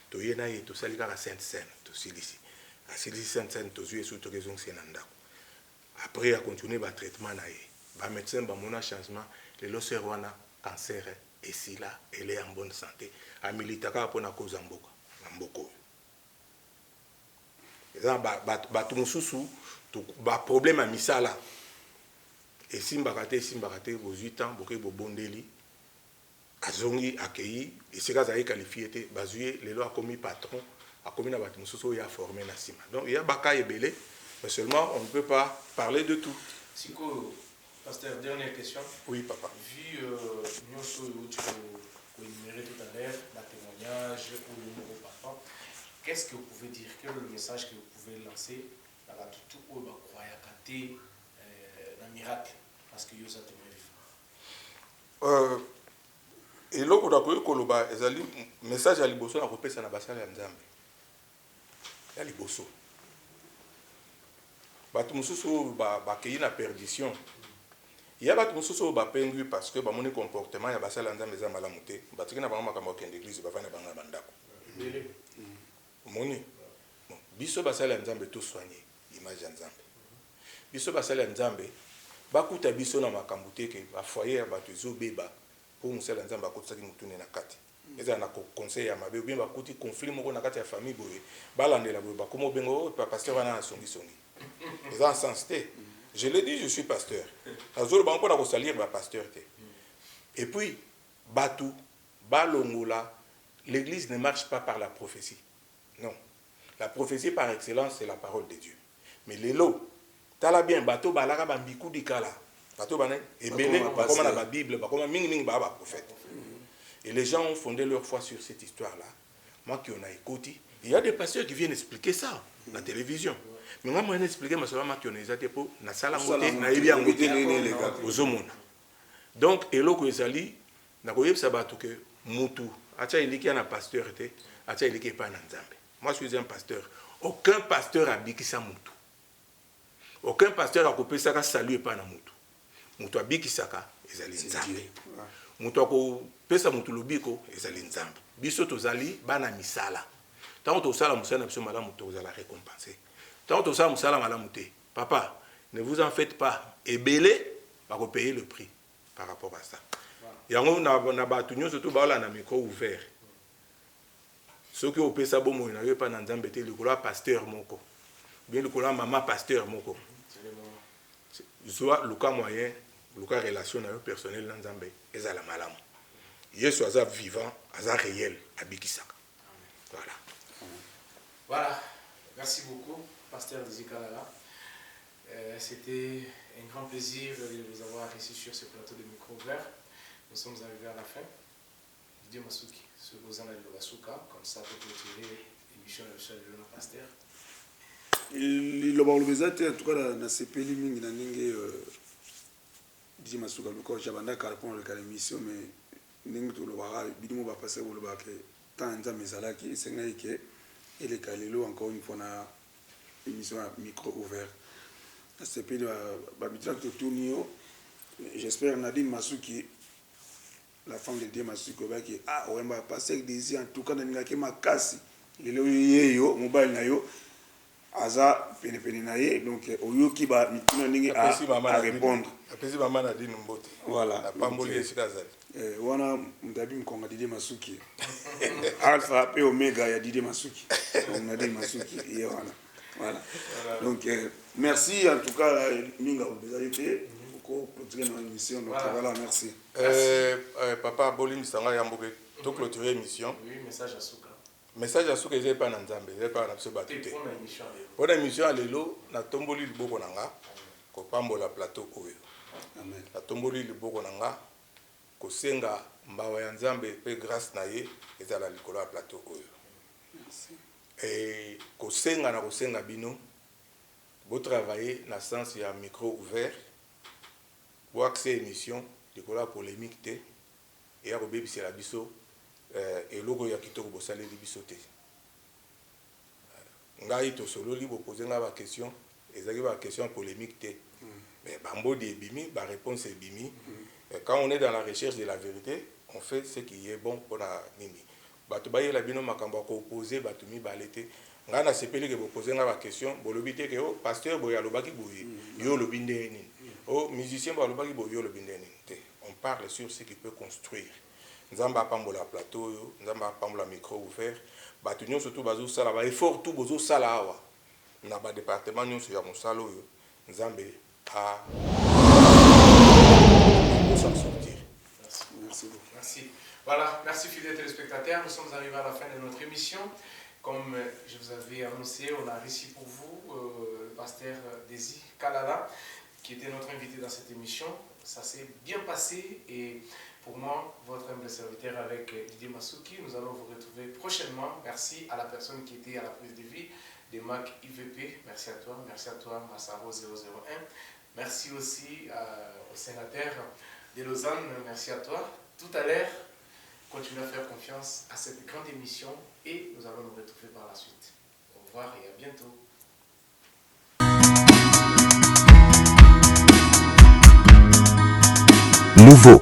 to ye na ye to sali kaka sainte scène to silisi a silisi sainte scène to zuye surtout raison c'est na ndako après a continuer ba traitement na ye ba médecin ba mona changement le sœur wana cancer et si là elle est en bonne santé a militaka pona cause mboka na mboko eza ba tout mususu to ba problème a misala et simbaka te 18 ans boke bobondeli azongi accueilli et c'est quand il qualifié te bazuye lelo a commis patron a commis na bato mususu ya formé na sima donc il y a baka ebele mais seulement on ne peut pas parler de tout. Siko, pasteur, dernière question. Oui, papa. Vu Nyoso où tu peux énumérer tout à l'heure, la témoignage ou le numéro papa, qu'est-ce que vous pouvez dire? Quel est le message que vous pouvez lancer à la tout où vous croyez qu'à un miracle? Parce que vous êtes témoin. Et là, on a pu koloba, ezali message à liboso na kopesa na basala ya nzambe. Ya liboso. Bato mususu ba keyi na perdition. Il y a bato mususu ba pengu parce que ba moni comportement ya basala ya nzambe za malamu te. Batiki na bango makambo kende église ba vana banga bandako. Moni. Bon, biso basala ya nzambe to soigner image ya nzambe. Biso basala ya nzambe bakuta biso na makambo te ke ba foyer ya bato ezobeba. Pour nous, c'est l'ensemble de la famille. Ils ont un conseil à ma vie, bien bakuti conflit moko na kati ya famille boye. Balande la boye, comme bengo pasteur wana na songi songi. Ils ont sens te. Je l'ai dit, je suis pasteur. Azolo bango na ko salir ba pasteur te. Et puis batu balongola, l'église ne marche pas par la prophétie. Non. La prophétie par excellence c'est la parole de Dieu. Mais les lots, tala bien bateau balaka bambiku dikala. Et la Bible, prophète. Et les gens ont fondé leur foi sur cette histoire-là. Moi qui en ai écouté, il y a des pasteurs qui viennent expliquer ça dans la télévision. Mais moi, je expliqué, moi, qui en ai été pour la salle à monter, aux hommes. Donc eloko ezali na koyebisa bato que mutu acha iliki na pasteur te acha iliki pa na nzambe. Moi je suis un pasteur. Aucun pasteur abikisa mutu. Aucun pasteur akopesaka salut pa na mutu. Mutu abikisaka ezali nzambe. Mutu akopesa mutu lobiko ezali nzambe. Biso tozali bana misala. Tant que ça la musala biso malamu tozala récompenser. Tant que ça musala malamu te. Papa, ne vous en faites pas. Ebele va payer le prix par rapport à ça. Yango na batu nyo surtout ba na micro ouvert. Ceux qui ont payé ça bon mo na yo pa na nzambe te le kola pasteur moko. Bien le kola maman pasteur moko. Soit le cas moyen, le cas relation personnel dans nzambe ezala malamu. Yesu aza vivant, aza réel, abikisaka. Voilà. Voilà. Merci beaucoup, pasteur Désir Kalala. C'était un grand plaisir de vous avoir ici sur ce plateau de micro ouvert. Nous sommes arrivés à la fin. Didier Masuki, ce que vous en avez de Basuka, comme ça pour clôturer l'émission de notre pasteur. Il a organisé en tout cas dans ces pays mingi na ninge Didier Masuka le corps jabanda ka répondre à l'émission mais ninge to le wara bidimo ba passer au le ba que tant nzambe zalaki senga ike ele kalelo encore une fois na émission à micro ouvert. C'est puis j'espère Nadine Masuki, la femme de Dieu Masuki, qui on va passer avec des en tout cas dans le ma casse, les yo mobile na yo, aza pene naye donc oyo qui va à répondre. Après maman Nadine Mbote. Voilà. La pamboli esikazali. Wana mdabi mkonga Didier Masuki. Alpha et Omega ya Didier Masuki. Nadine Masuki et voilà. Donc merci en tout cas Minga vous avez été pour clôturer notre émission. Donc voilà, merci. Papa Bolim Sanga Yamboke, to clôturer l'émission. Oui, message à Souka. Message à Souka, j'ai pas dans Nzambe, j'ai pas dans ce bateau. Pour l'émission à l'élo, na tomboli le boko nanga, ko pambola plateau oyo. Amen. Na tomboli le boko nanga, ko senga mbawa ya Nzambe pe grâce na ye ezala likolo ya plateau oyo. Merci. Et kosenga na kosenga bino bo travailler na sens ya micro ouvert bo accès émission de la polémique te et ya kobebisa la biso eloko ya kitoko bo saleli biso te ngai to sololi bo poser nga question ezaki ba question polémique te mais bambodi ebimi ba réponse ebimi quand on est dans la recherche de la vérité on fait ce qui est bon pour la nini. Bato baye la bino makambo ko opposer bato mi balete ngana sepeli ke poser nga ba question bolobité ke o pasteur boya lobaki boye yo lobinde ni o musicien ba lobaki boye yo lobinde ni. On parle sur ce qui peut construire. Nzamba pambola plateau yo nzamba pambola micro ouvert bato nyo surtout bazo sala ba effort tout bozo sala awa na ba département nyo sur ya mosalo yo nzambe a s'en sortir. Merci beaucoup. Merci. Voilà, merci fidèles téléspectateurs, nous sommes arrivés à la fin de notre émission. Comme je vous avais annoncé, on a réussi pour vous le pasteur Désir Kalala, qui était notre invité dans cette émission. Ça s'est bien passé et pour moi, votre humble serviteur avec Didier Masuki, nous allons vous retrouver prochainement. Merci à la personne qui était à la prise de vie de Mac IVP. Merci à toi Massaro 001. Merci aussi au sénateur de Lausanne, merci à toi. Tout à l'heure, continuez à faire confiance à cette grande émission et nous allons nous retrouver par la suite. Au revoir et à bientôt. Nouveau.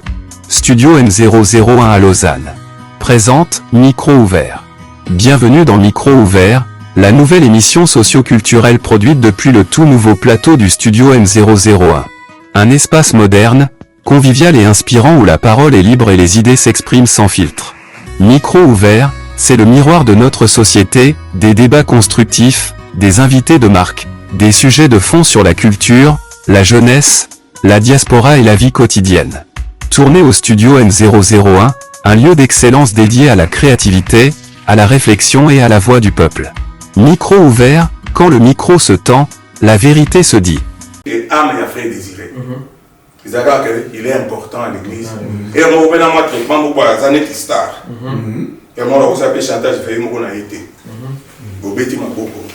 Studio M001 à Lausanne. Présente Micro ouvert. Bienvenue dans Micro ouvert, la nouvelle émission socio-culturelle produite depuis le tout nouveau plateau du Studio M001. Un espace moderne, convivial et inspirant où la parole est libre et les idées s'expriment sans filtre. Micro ouvert, c'est le miroir de notre société, des débats constructifs, des invités de marque, des sujets de fond sur la culture, la jeunesse, la diaspora et la vie quotidienne. Tourné au studio M001, un lieu d'excellence dédié à la créativité, à la réflexion et à la voix du peuple. Micro ouvert, quand le micro se tend, la vérité se dit. Et âme et affaire désirée. Il est important à l'église. Et on va dans moi traitement pour les années qui star. Et moi, on s'appelle chantage, je vais me été. Au bêtiment beaucoup.